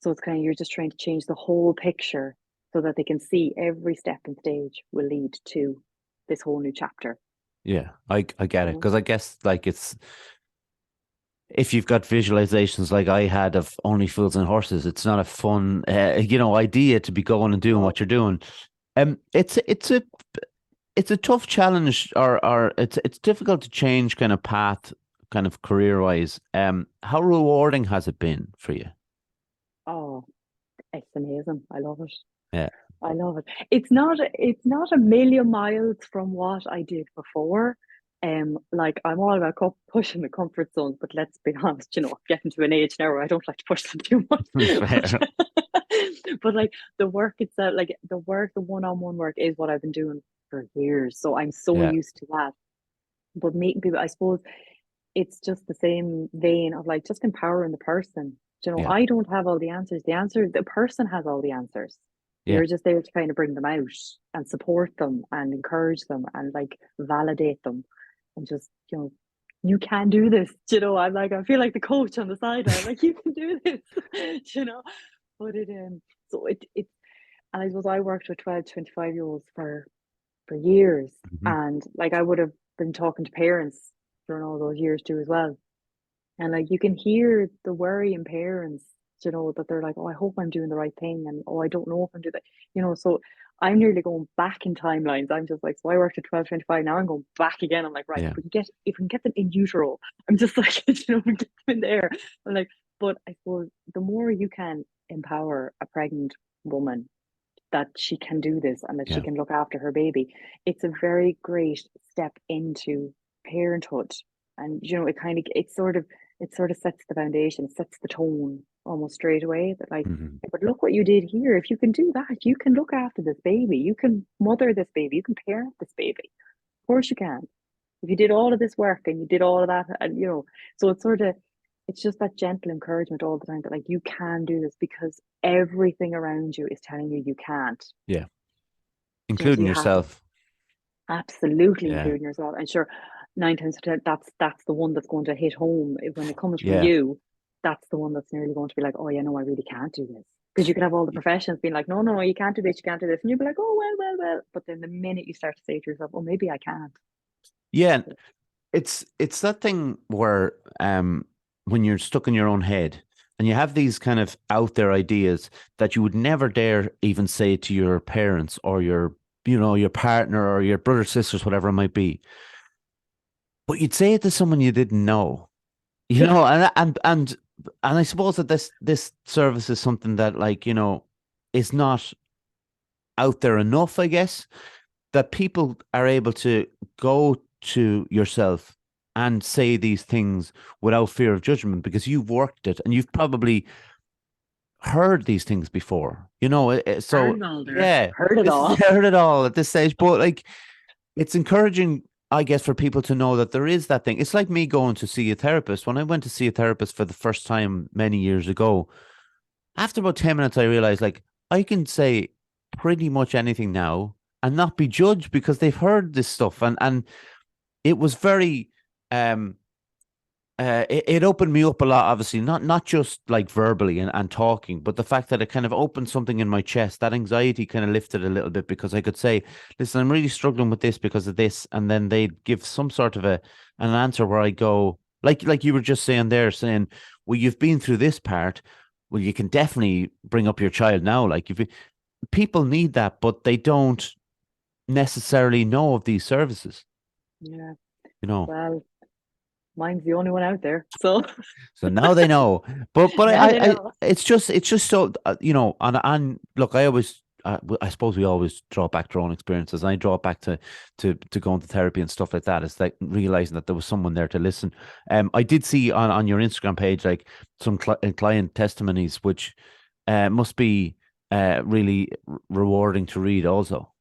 So it's kind of, you're just trying to change the whole picture so that they can see every step and stage will lead to this whole new chapter. Yeah, I get You it, know? because I guess like it's, if you've got visualizations like I had of only fools and horses, it's not a fun, idea to be going and doing what No. you're doing. It's a tough challenge, or it's difficult to change kind of path, kind of career wise. How rewarding has it been for you? Oh, it's amazing. I love it. Yeah, I love it. It's not a million miles from what I did before. Like I'm all about pushing the comfort zones, but let's be honest, getting to an age now where I don't like to push them too much. fair. But like the work itself, like the one-on-one work is what I've been doing for years. So I'm so Yeah, used to that. But meeting people, I suppose it's just the same vein of like just empowering the person. yeah, I don't have all the answers. The person has all the answers. yeah, You're just there to kind of bring them out and support them and encourage them and like validate them and just, you can do this. I'm like, I feel like the coach on the sideline, like, you can do this, you know. But it's, and I suppose I worked with 12, 25-year-olds for years. hmm, And like I would have been talking to parents during all those years too as well. And like you can hear the worry in parents, that they're like, oh, I hope I'm doing the right thing, and oh, I don't know if I'm doing that. So I'm nearly going back in timelines. I'm just like, so I worked at 12, 25, now I'm going back again. I'm like, right, yeah, if we can get them in utero, I'm just like, we get them in there. I'm like, but I suppose the more you can empower a pregnant woman that she can do this and that she yeah, can look after her baby, it's a very great step into parenthood. And it sort of sets the foundation, sets the tone almost straight away, that like, hmm, but look what you did here. If you can do that, you can look after this baby, you can mother this baby, you can parent this baby. Of course you can. If you did all of this work and you did all of that, and so it's just that gentle encouragement all the time that like you can do this, because everything around you is telling you you can't. yeah, So including you have to yourself. absolutely Yeah, include yourself. And sure, 9 times out of 10, that's the one that's going to hit home when it comes from yeah. you. That's the one that's nearly going to be like, oh yeah, no, I really can't do this. Because you could have all the professions being like, no, no, no, you can't do this, you can't do this, and you'd be like, oh well, well, well. But then the minute you start to say to yourself, oh, maybe I can't. Yeah, it's that thing where when you're stuck in your own head and you have these kind of out there ideas that you would never dare even say to your parents or your partner or your brother, sisters, whatever it might be, but you'd say it to someone you didn't know, Yeah, and I suppose that this service is something that, like, is not out there enough, I guess, that people are able to go to yourself and say these things without fear of judgment, because you've worked it and you've probably heard these things before. heard So it all there, yeah, heard it this is all. heard it all at this stage. But like, it's encouraging, I guess, for people to know that there is that thing. It's like me going to see a therapist. When I went to see a therapist for the first time many years ago, after about 10 minutes, I realized, like, I can say pretty much anything now and not be judged because they've heard this stuff. And it was very, um, it opened me up a lot, obviously, not just like verbally and talking, but the fact that it kind of opened something in my chest. That anxiety kind of lifted a little bit, because I could say, listen, I'm really struggling with this because of this. And then they'd give some sort of an answer where I go, like you were just saying there, saying, well, you've been through this part. Well, you can definitely bring up your child now. Like, if people need that, but they don't necessarily know of these services, Yeah, you know. well, mine's the only one out there, so So now they know. But now they know. it's just so, and look, I suppose we always draw back to our own experiences. And I draw it back to going to therapy and stuff like that. It's like realizing that there was someone there to listen. I did see on your Instagram page, like, some client testimonies, which must be really rewarding to read also.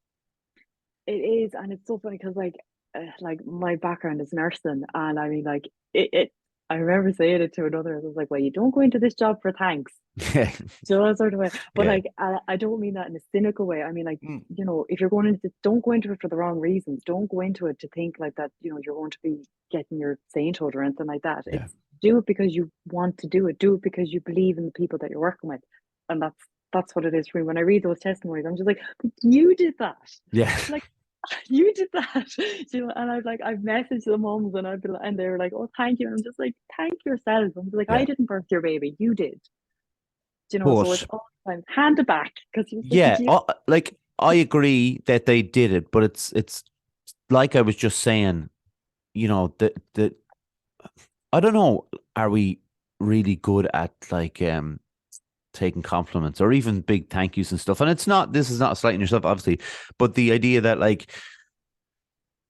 It is, and it's so funny because like my background is nursing, and I mean, like it. I remember saying it to another. I was like, "Well, you don't go into this job for thanks." Yeah, That sort of way. But yeah, like, I don't mean that in a cynical way. I mean, like, mm, if you're going into, don't go into it for the wrong reasons. Don't go into it to think like that. You're going to be getting your sainthood or anything like that. yeah, It's, do it because you want to do it. Do it because you believe in the people that you're working with. And that's what it is for me. When I read those testimonies, I'm just like, you did that. Yeah. Like, you did that. And I've messaged the moms and they were like, oh, thank you. And I'm just like, thank yourself. I'm just like, I Yeah. didn't birth your baby, you did. So it's But all the time, hand it back, because you're like, yeah, you. like I agree that they did it, but it's like I was just saying, the I don't know, are we really good at like taking compliments or even big thank yous and stuff? And this is not slighting yourself, obviously, but the idea that like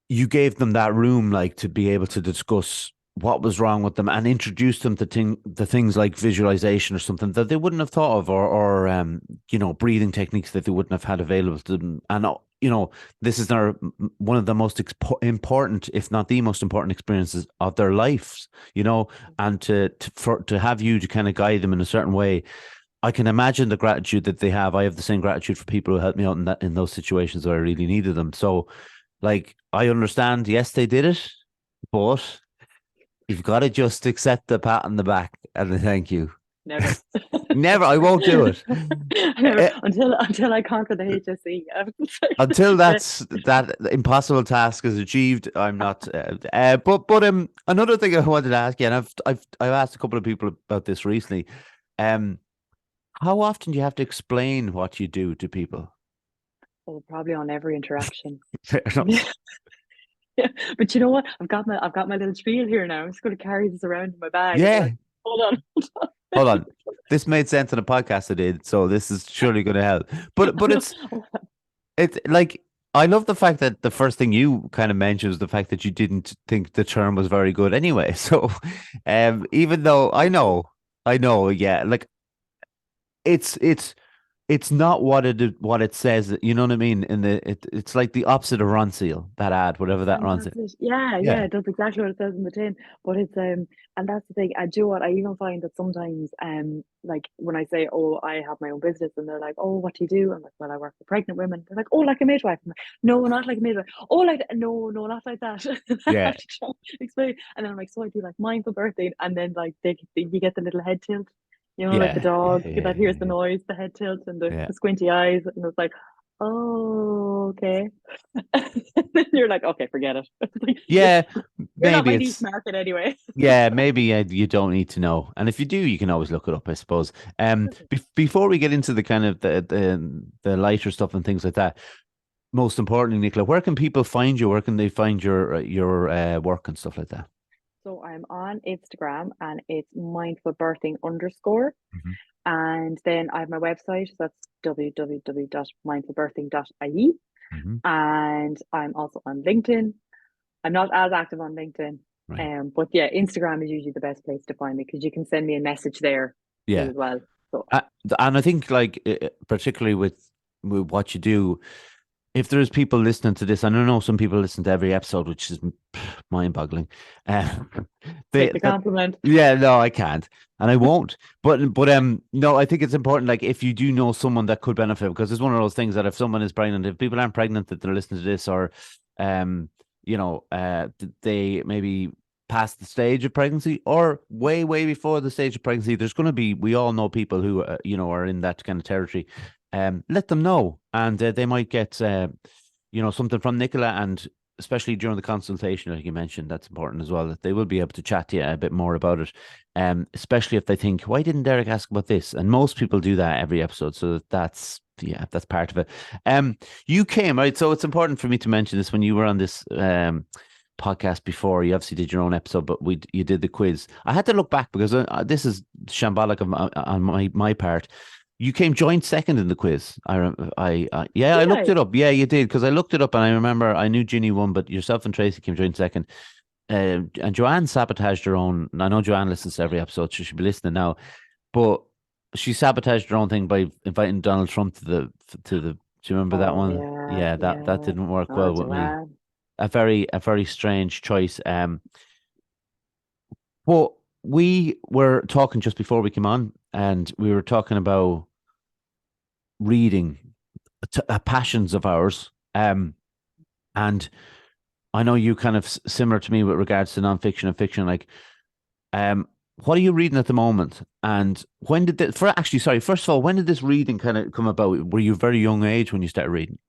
you gave them that room, like to be able to discuss what was wrong with them and introduce them to the things like visualization or something that they wouldn't have thought of, or breathing techniques that they wouldn't have had available to them. And this is one of the most important, if not the most important, experiences of their lives. And to have you to kind of guide them in a certain way. I can imagine the gratitude that they have. I have the same gratitude for people who helped me out in those situations where I really needed them. So, like, I understand. Yes, they did it, but you've got to just accept the pat on the back and the thank you. Never. Never. I won't do it. Never, until I conquer the HSE. Until that impossible task is achieved, I'm not. But another thing I wanted to ask you, and I've asked a couple of people about this recently. How often do you have to explain what you do to people? Well, probably on every interaction. Fair enough. Yeah. But you know what? I've got my little spiel here now. I'm just going to carry this around in my bag. And be Yeah. like, hold on. Hold on. This made sense in a podcast I did, so this is surely going to help. But it's like I love the fact that the first thing you kind of mentioned was the fact that you didn't think the term was very good anyway. So, even though I know, yeah, like it's it's not what it says. You know what I mean? It's like the opposite of Ronseal, that ad, whatever that And Ronseal. that's it. Yeah, Yeah, yeah, it does exactly what it says in the tin. But it's and that's the thing. I do what I even find that sometimes like when I say, oh, I have my own business, and they're like, oh, what do you do? I'm like, well, I work for pregnant women. They're like, oh, like a midwife. I'm like, no, not like a midwife. Oh, like no, no, not like that. I yeah, have to try and explain. And then I'm like, so I do like mindful birthing, and then like you get the little head tilt. Like the yeah, dog yeah, yeah, that hears the yeah, noise, the head tilt, and yeah. the squinty eyes, and it's like, oh, okay. Then you're like, okay, forget it. Like, Yeah, you're not maybe my niche it's market anyway. yeah, maybe you don't need to know, and if you do, you can always look it up, I suppose. Before we get into the kind of the lighter stuff and things like that, most importantly, Nicola, where can people find you? Where can they find your work and stuff like that? So I'm on Instagram and it's mindfulbirthing_. Mhm, And then I have my website, so that's www.mindfulbirthing.ie. mhm. And I'm also on LinkedIn. I'm not as active on LinkedIn. Right. But yeah, Instagram is usually the best place to find me because you can send me a message there Yeah. as well. So Uh, and I think, like, particularly with what you do, if there's people listening to this, and I know some people listen to every episode, which is mind-boggling. Uh, take the compliment. yeah, no, I can't, and I won't. But no, I think it's important. Like, if you do know someone that could benefit, because it's one of those things that if someone is pregnant, if people aren't pregnant, that they're listening to this, or they maybe past the stage of pregnancy or way before the stage of pregnancy, there's going to be, we all know people who are in that kind of territory. Let them know, and they might get something from Nicola, and especially during the consultation, like you mentioned, that's important as well, that they will be able to chat to you a bit more about it. Especially if they think, why didn't Derek ask about this? And most people do that every episode, so that's part of it. You came, right, so it's important for me to mention this. When you were on this podcast before, you obviously did your own episode, but you did the quiz. I had to look back because this is shambolic on my part. You came joint second in the quiz. I Did looked I? it up. Yeah, you did, because I looked it up and I remember I knew Ginny won, but yourself and Tracy came joint second. And Joanne sabotaged her own. I know Joanne listens to every episode; she should be listening now. But she sabotaged her own thing by inviting Donald Trump to the. Do you remember that Oh one? yeah, Yeah, that yeah. didn't work Oh, well with me. Joanne. A very strange choice. Well, we were talking just before we came on, and we were talking about reading, passions of ours. And I know you kind of similar to me with regards to nonfiction and fiction. Like, what are you reading at the moment? And when did this, first of all, when did this reading kind of come about? Were you a very young age when you started reading?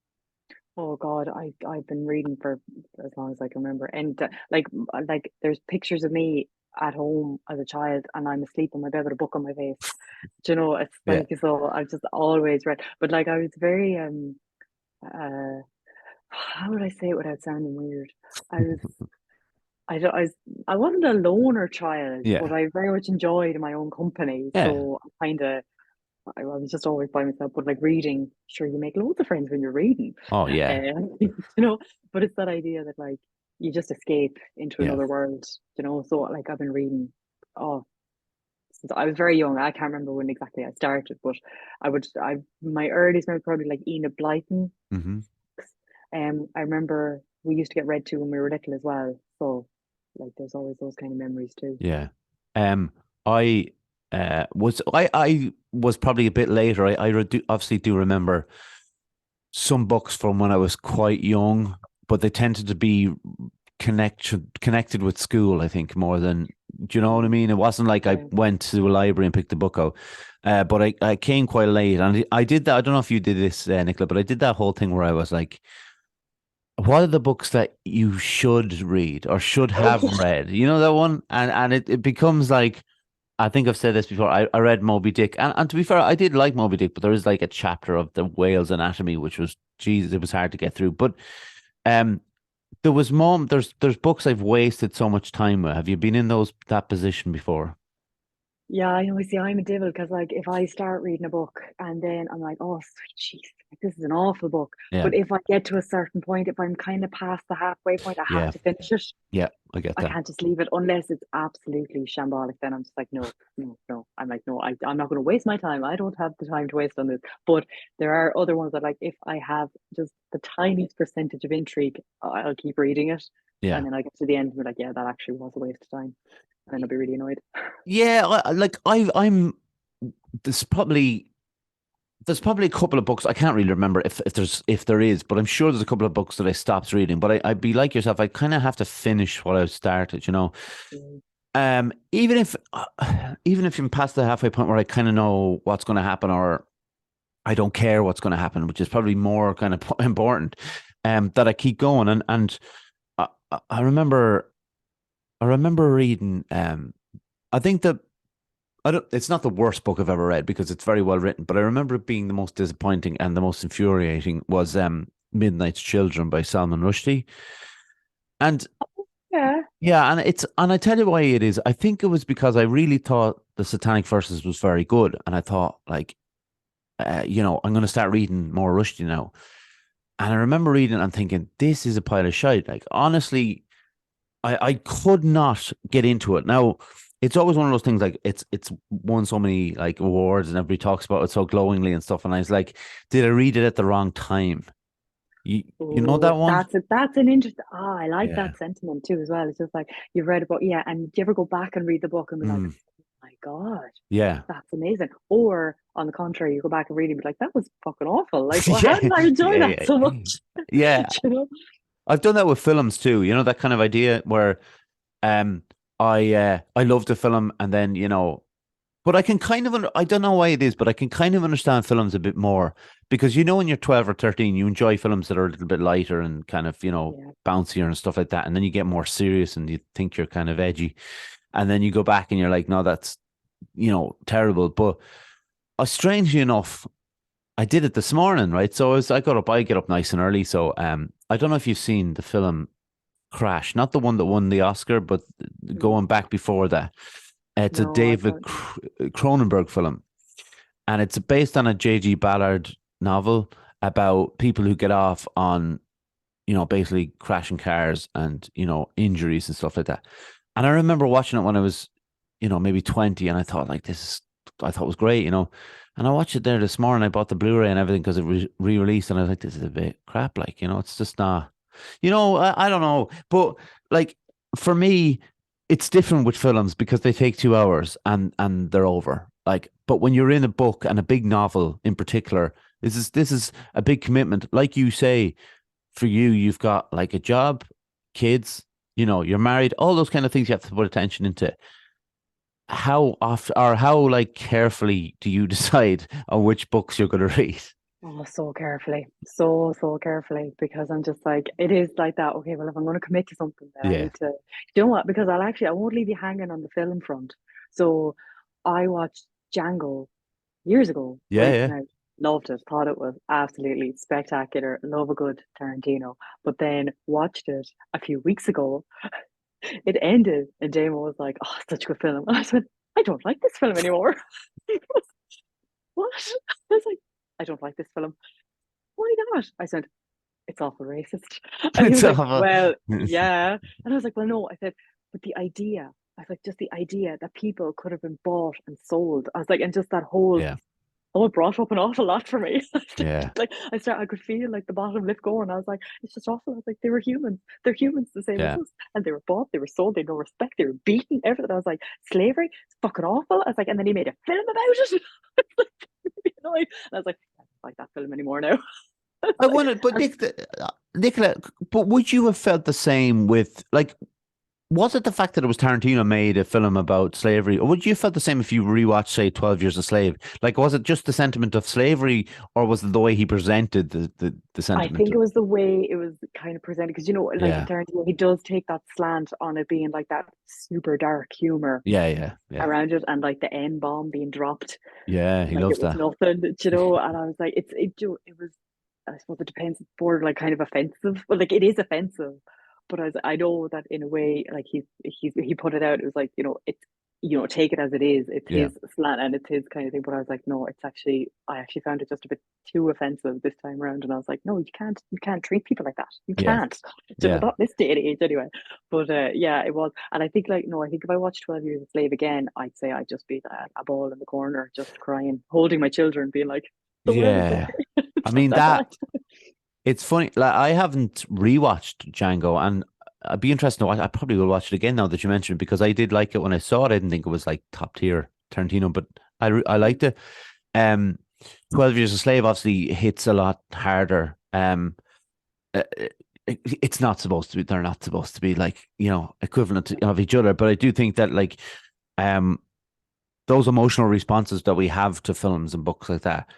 Oh God, I've been reading for as long as I can remember, and like there's pictures of me at home as a child, and I'm asleep on my bed with a book on my face. Do you know? It's Yeah. like so. I've just always read, but like I was very uh how would I say it without sounding weird? I was I don't I wasn't a loner child, but Yeah. I very much enjoyed my own company. Yeah. So I was just always by myself. But like reading, sure, you make loads of friends when you're reading, Oh, yeah. you know. But it's that idea that like you just escape into Yeah. another world, you know. So like I've been reading, oh, since I was very young. I can't remember when exactly I started, but I my earliest memory probably like Enid Blyton. Hmm. I remember we used to get read to when we were little as well. So like there's always those kind of memories too. Yeah. Um, I I was probably a bit later. Obviously do remember some books from when I was quite young, but they tended to be connected with school, I think, more than, do you know what I Mm, mean? It wasn't like I yeah. went to a library and picked a book out. But I came quite late, and I did that. I don't know if you did this, Nicola, but I did that whole thing where I was like, what are the books that you should read or should have Oh, read? You know that one? And it becomes like, I think I've said this before. I read Moby Dick, and to be fair, I did like Moby Dick, but there is like a chapter of the whale's anatomy, which was, Jesus, it was hard to get through. But um, there's books I've wasted so much time with. Have you been in that position before? yeah, I know. See, I'm a devil because, like, if I start reading a book and then I'm like, oh, sweet jeez, like, this is an awful book. Yeah, But if I get to a certain point, if I'm kind of past the halfway point, I have yeah, to finish it. yeah. I get I that. can't just leave it unless it's absolutely shambolic. Then I'm just like, no, no, no. I'm like, no, I'm not going to waste my time. I don't have the time to waste on this. But there are other ones that, like, if I have just the tiniest percentage of intrigue, I'll keep reading it. And Yeah, then I get to the end and be like, yeah, that actually was a waste of time. And then I'll be really annoyed. yeah. I'm. There's probably there's probably a couple of books I can't really remember if there is, but I'm sure there's a couple of books that I stopped reading. But I'd be like yourself. I kind of have to finish what I started. You know, Mm, even if even if I'm past the halfway point where I kind of know what's going to happen, or I don't care what's going to happen, which is probably more kind of important. That I keep going, and I remember reading. I think that I don't. It's not the worst book I've ever read because it's very well written, but I remember it being the most disappointing and the most infuriating was Midnight's Children by Salman Rushdie. And yeah. yeah, and I tell you why it is. I think it was because I really thought the Satanic Verses was very good, and I thought like, I'm going to start reading more Rushdie now. And I remember reading it and thinking, this is a pile of shite. Like honestly, I could not get into it. Now, it's always one of those things like it's won so many like awards and everybody talks about it so glowingly and stuff. And I was like, did I read it at the wrong time? You know Oh, that one? that's an interesting. Ah, I like Yeah. that sentiment too, as well. It's just like you've read a book, yeah, and do you ever go back and read the book and be like, Mm, oh my God, yeah. that's amazing? Or on the contrary, you go back and read it and be like, that was fucking awful. Like, well, how Yeah. did I enjoy that Yeah. so Yeah. much? Yeah. You know? I've done that with films too. You know, that kind of idea where um I loved a film and then, but I can kind of, I don't know why it is, but I can kind of understand films a bit more because, when you're 12 or 13, you enjoy films that are a little bit lighter and kind of, Yeah. bouncier and stuff like that. And then you get more serious and you think you're kind of edgy. And then you go back and you're like, no, that's, terrible. But strangely enough, I did it this morning, right? So I get up nice and early. So I don't know if you've seen the film Crash, not the one that won the Oscar, but Mm. going back before that. It's a No, I David don't know. Cronenberg film, and it's based on a J.G. Ballard novel about people who get off on, basically crashing cars and, injuries and stuff like that. And I remember watching it when I was, maybe 20, and I thought like I thought it was great, And I watched it there this morning. I bought the Blu-ray and everything because it was re-released, and I was like, this is a bit crap, like, it's just not, I don't know, but like for me, it's different with films because they take 2 hours and they're over. Like, but when you're in a book and a big novel in particular, this is a big commitment. Like you say, for you, you've got like a job, kids, you're married, all those kind of things you have to put attention into. how often or how like carefully do you decide on which books you're going to read? Oh, so carefully, so carefully, because I'm just like, it is like that. Okay, well, if I'm going to commit to something, then I Yeah. need to, you know what? Because I won't leave you hanging on the film front. So I watched Django years ago when Yeah, it yeah. came out. Loved it, thought it was absolutely spectacular. Love a good Tarantino. But then watched it a few weeks ago. It ended, and Damo was like, "Oh, such a good film." And I said, "I don't like this film anymore." What? I was like, "I don't like this film. Why not?" I said, "It's awful racist." And he It's was like, awful. "Well, yeah." And I was like, "Well, no." I said, "But the idea." I was like, "Just the idea that people could have been bought and sold." I was like, and just that whole, Yeah, it brought up an awful lot for me. yeah, Like I could feel like the bottom lip going. I was like, it's just awful. I was like, they were humans. They're humans the same as yeah, us. And they were bought, they were sold, they had no respect, they were beaten, everything. I was like, slavery, it's fucking awful. I was like, and then he made a film about it. Annoyed. And I was like, I don't like that film anymore now. I Like, wanted, but and Nicola, but would you have felt the same with like? Was it the fact that it was Tarantino made a film about slavery, or would you have felt the same if you rewatched, say, 12 Years a Slave? Like, was it just the sentiment of slavery, or was it the way he presented the I sentiment? think it was the way it was kind of presented because like Yeah, Tarantino, he does take that slant on it being like that super dark humor yeah, yeah, yeah, around it, and like the N bomb being dropped yeah. He like it loves was that. nothing, you know. And I was like, it was. I suppose it depends. It's border like kind of offensive. Well, like it is offensive, but I know that in a way, like he put it out. It was like, it's, take it as it is. It's Yeah, his slant and it's his kind of thing. But I was like, no, it's actually, I actually found it just a bit too offensive this time around. And I was like, no, you can't treat people like that. You yeah, can't. yeah, Not this day and age anyway. But yeah, it was. And I think, like, no, I think if I watched 12 Years a Slave again, I'd say I'd just be a ball in the corner, just crying, holding my children, being like, the world is yeah. okay. I It's not mean that that bad. it's funny. Like I haven't rewatched Django, and I'd be interested to watch. I probably will watch it again now that you mentioned it because I did like it when I saw it. I didn't think it was like top tier Tarantino, but I liked it. Um, 12 Years a Slave obviously hits a lot harder. Uh, it's not supposed to be. They're not supposed to be like equivalent of each other. But I do think that like um those emotional responses that we have to films and books like that,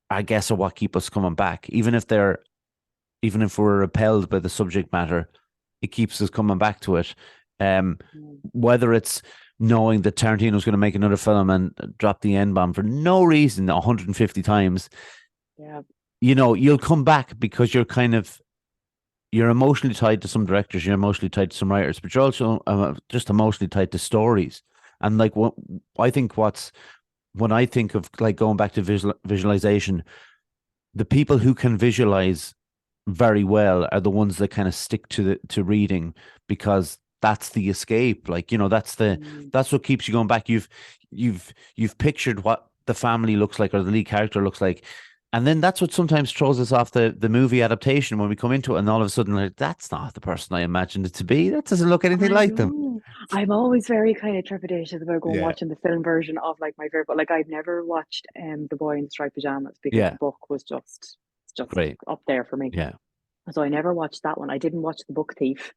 I guess, are what keep us coming back, even if we're repelled by the subject matter, it keeps us coming back to it. Um, Mm, Whether it's knowing that Tarantino's going to make another film and drop the N bomb for no reason 150 times, yeah. you'll come back because you're emotionally tied to some directors, you're emotionally tied to some writers, but you're also just emotionally tied to stories. And like what I think, when I think of like going back to visualization, the people who can visualize very well are the ones that kind of stick to reading because that's the escape. Like, Mm, that's what keeps you going back. You've pictured what the family looks like or the lead character looks like. And then that's what sometimes throws us off the movie adaptation when we come into it, and all of a sudden, like, that's not the person I imagined it to be. That doesn't look anything I like them. know. I'm always very kind of trepidatious about going Yeah. watching the film version of like my favorite. But like I've never watched The Boy in the Striped Pajamas because the Yeah. book was just it's just Great. up there for me. Yeah. So I never watched that one. I didn't watch The Book Thief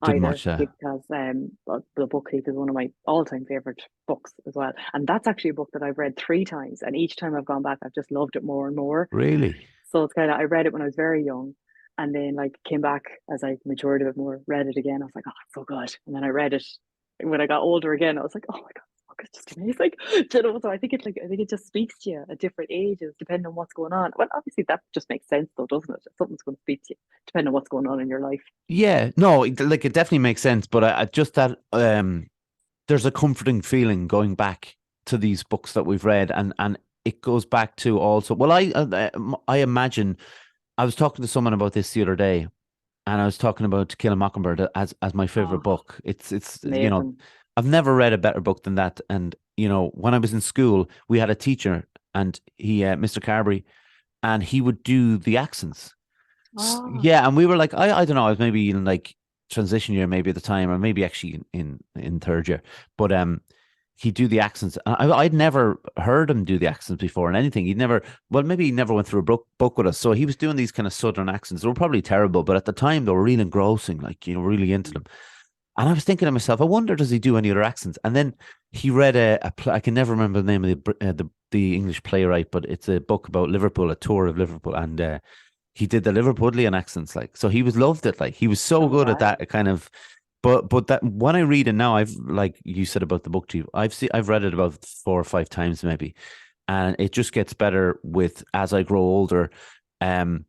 Didn't either watch that. because The Book Thief is one of my all-time favorite books as well. And that's actually a book that I've read 3 times, and each time I've gone back, I've just loved it more and more. Really? So it's kind of, I read it when I was very young, and then like came back as I matured a bit more, read it again. I was like, oh, it's so good. And then I read it when I got older again. I was like, oh my God, this book is just amazing. So I think it just speaks to you at different ages, depending on what's going on. Well, obviously that just makes sense though, doesn't it? If something's going to speak to you, depending on what's going on in your life. Yeah. No, like it definitely makes sense, but I just that there's a comforting feeling going back to these books that we've read, and it goes back to also. Well, I imagine I was talking to someone about this the other day, and I was talking about To Kill a Mockingbird as my favorite Oh, book. It's amazing. I've never read a better book than that. And when I was in school, we had a teacher, and he Mr. Carberry, and he would do the accents. Oh, Yeah, and we were like, I don't know, I was maybe in like transition year, maybe at the time, or maybe actually in third year. But he'd do the accents. I'd never heard him do the accents before and anything. Well, maybe he never went through a book with us. So he was doing these kind of southern accents. They were probably terrible, but at the time they were really engrossing, like, really into them. And I was thinking to myself, I wonder, does he do any other accents? And then he read I can never remember the name of the English playwright, but it's a book about Liverpool, a tour of Liverpool, and he did the Liverpudlian accents, like, so he was loved it, like he was so Oh good at wow. that kind of. But that when I read it now, I've like you said about the book, Chief, I've read it about 4 or 5 times maybe, and it just gets better with as I grow older. Um,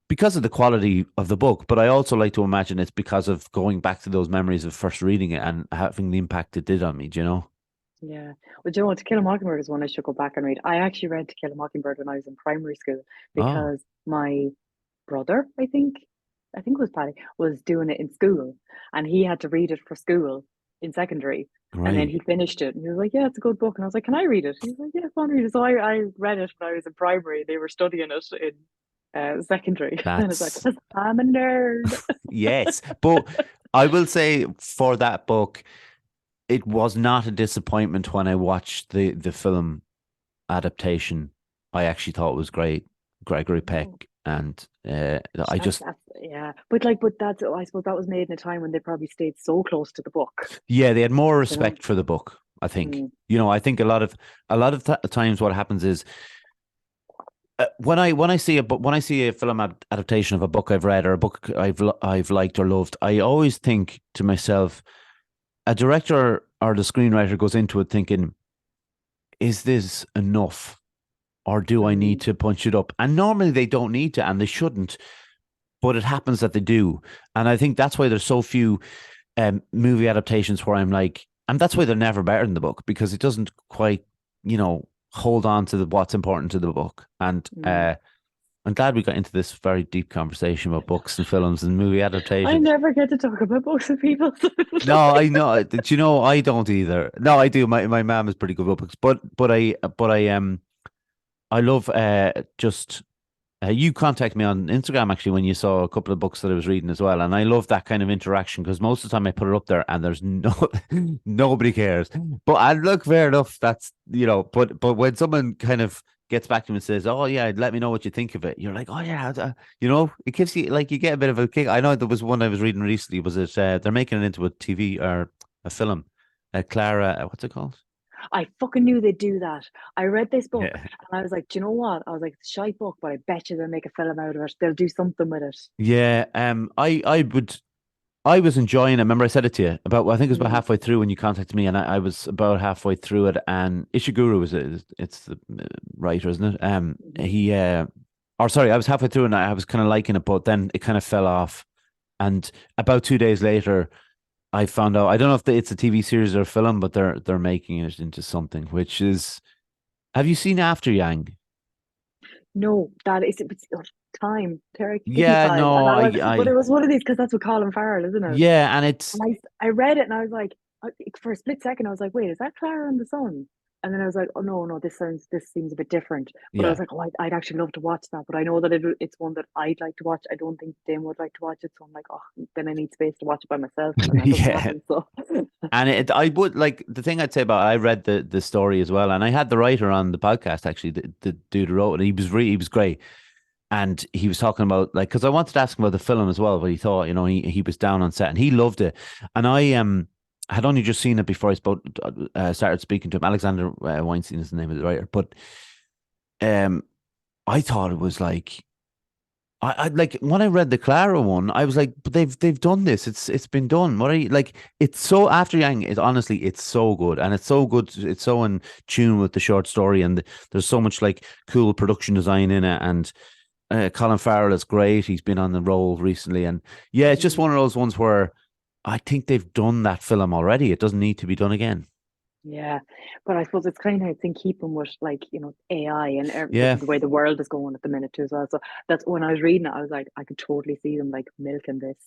because of the quality of the book, but I also like to imagine it's because of going back to those memories of first reading it and having the impact it did on me, do you know? Yeah. Well, do you know what? To Kill a Mockingbird is one I should go back and read. I actually read To Kill a Mockingbird when I was in primary school Oh, because my brother, I think it was Paddy, was doing it in school and he had to read it for school in secondary. And then great. he finished it and he was like, yeah, it's a good book. And I was like, can I read it? He was like, yeah, go on, read it. So I read it when I was in primary. They were studying it in secondary. And it's like, That's 'cause I'm a nerd. yes. But I will say for that book, it was not a disappointment when I watched the film adaptation. I actually thought it was great. Gregory Peck, No. and I just That's yeah, but like, but that's I suppose that was made in a time when they probably stayed so close to the book, yeah, they had more you know. respect for the book. I think, Mm, you know, I think a lot of times what happens is when I see a film adaptation of a book I've read or a book I've liked or loved, I always think to myself, a director or the screenwriter goes into it thinking, is this enough? Or do I need mm, to punch it up? And normally they don't need to, and they shouldn't, but it happens that they do. And I think that's why there's so few movie adaptations where I'm like, and that's why they're never better than the book, because it doesn't quite, hold on to what's important to the book. And mm. I'm glad we got into this very deep conversation about books and films and movie I adaptations. never get to talk about books with people. So it's No, I like, know. Do you know? I don't either. No, I do. My mom is pretty good with books, but I love just you contact me on Instagram actually when you saw a couple of books that I was reading as well, and I love that kind of interaction because most of the time I put it up there and there's no nobody cares. But I look fair enough. That's but when someone kind of gets back to me and says, "Oh yeah, let me know what you think of it," you're like, "Oh yeah," it gives you like you get a bit of a kick. I know there was one I was reading recently. Was it they're making it into a TV or a film? Clara, what's it called? I fucking knew they'd do that. I read this book Yeah. and I was like, do you know what? I was like, it's a shite book, but I bet you they'll make a film out of it. They'll do something with it. Yeah, I was enjoying it. Remember, I said it to you about. I think it was about Mm, halfway through when you contacted me, and I was about halfway through it. And Ishiguro it's the writer, isn't it? mhm. He or sorry, I was halfway through and I was kind of liking it, but then it kind of fell off. And about 2 days later, I found out. I don't know if it's a TV series or a film, but they're making it into something. Which is, have you seen After Yang? No, that is it's time. Give me Yeah, time. no, And but I it was one of these because that's what Colin Farrell, isn't it? yeah, and it's And I read it and I was like, for a split second, I was like, wait, is that Clara and the Sun? And then I was like, oh no, no, this seems a bit different. But I was yeah. like, oh, I'd actually love to watch that. But I know that it's one that I'd like to watch. I don't think Dame would like to watch it. So I'm like, oh, then I need space to watch it by myself. And that doesn't Yeah. happen. So, And I would like the thing I'd say about I read the story as well, and I had the writer on the podcast actually, the dude who wrote it. He was great, and he was talking about like because I wanted to ask him about the film as well, but he thought he was down on set and he loved it, and I had only just seen it before I started speaking to him. Alexander Weinstein is the name of the writer, but um I thought it was like I like when I read the Clara one, I was like, but they've done this. It's been done. What are you like? It's so After Yang is honestly, it's so good and it's so good. It's so in tune with the short story and there's so much like cool production design in it. And Colin Farrell is great. He's been on the role recently, and yeah, it's just mm, one of those ones where I think they've done that film already. It doesn't need to be done again. yeah. But I suppose it's kind of in keeping with like, AI and Yeah, the way the world is going at the minute too as well. So that's when I was reading it, I was like, I could totally see them like milking this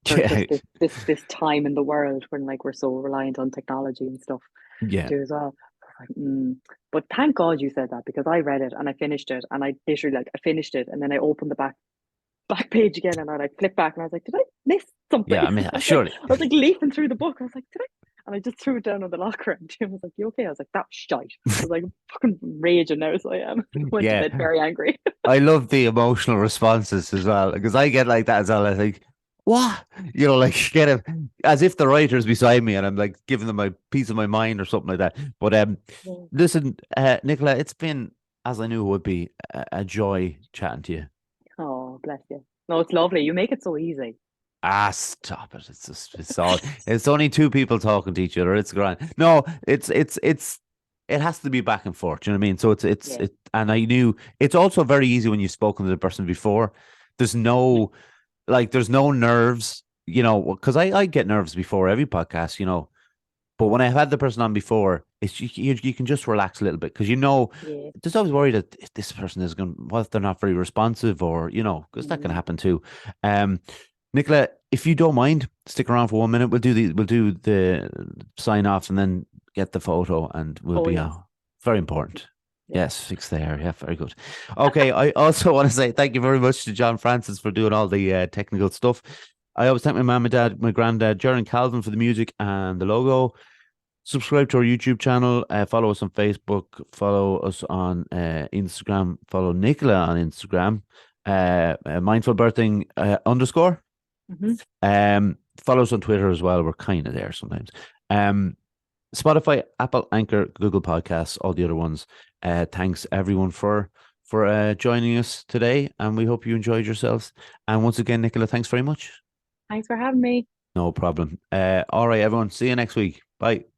for yeah, just this time in the world when like we're so reliant on technology and stuff yeah, too as well. Like, But thank God you said that because I read it and I finished it and I literally like I finished it and then I opened the back page again and I like flipped back and I was like, did I miss something? yeah. I mean, I was like, surely, I was like leafing through the book. I was like, did I? And I just threw it down on the locker and Jim was like, you okay? I was like, that's shite. I was like, fucking raging now, so I am. Went to bed yeah. very angry. I love the emotional responses as well because I get like that as well. I think, what? You know, like get it as if the writer's beside me and I'm like giving them a piece of my mind or something like that. But Yeah. listen, Nicola, it's been, as I knew it would be, a joy chatting to you. Oh, bless you. No, it's lovely. You make it so easy. Ah, stop it. It's just it's all it's only two people talking to each other. It's grand. No, it has to be back and forth. Do you know what I mean? So Yeah. and I knew it's also very easy when you've spoken to the person before. There's no there's no nerves, you know, because I get nerves before every podcast, you know. But when I've had the person on before, it's you can just relax a little bit because you know Yeah. there's always worry that if this person is going, what if they're not very responsive, or you know, because that can Mm. happen too. Um, Nicola, if you don't mind, stick around for 1 minute. We'll do the sign off and then get the photo, and we'll Oh, be yes. very important. Yes. Yes, fix the hair. Yeah, very good. Okay, I also want to say thank you very much to John Francis for doing all the technical stuff. I always thank my mum and dad, my granddad, Jaron Calvin for the music and the logo. Subscribe to our YouTube channel. Follow us on Facebook. Follow us on Instagram. Follow Nicola on Instagram. Mindful birthing underscore. Hmm. Follow us on Twitter as well. We're kind of there sometimes. Um, Spotify, Apple, Anchor, Google Podcasts, all the other ones. Thanks everyone for joining us today, and we hope you enjoyed yourselves. And once again, Nicola, thanks very much. Thanks for having me. No problem. All right, everyone. See you next week. Bye.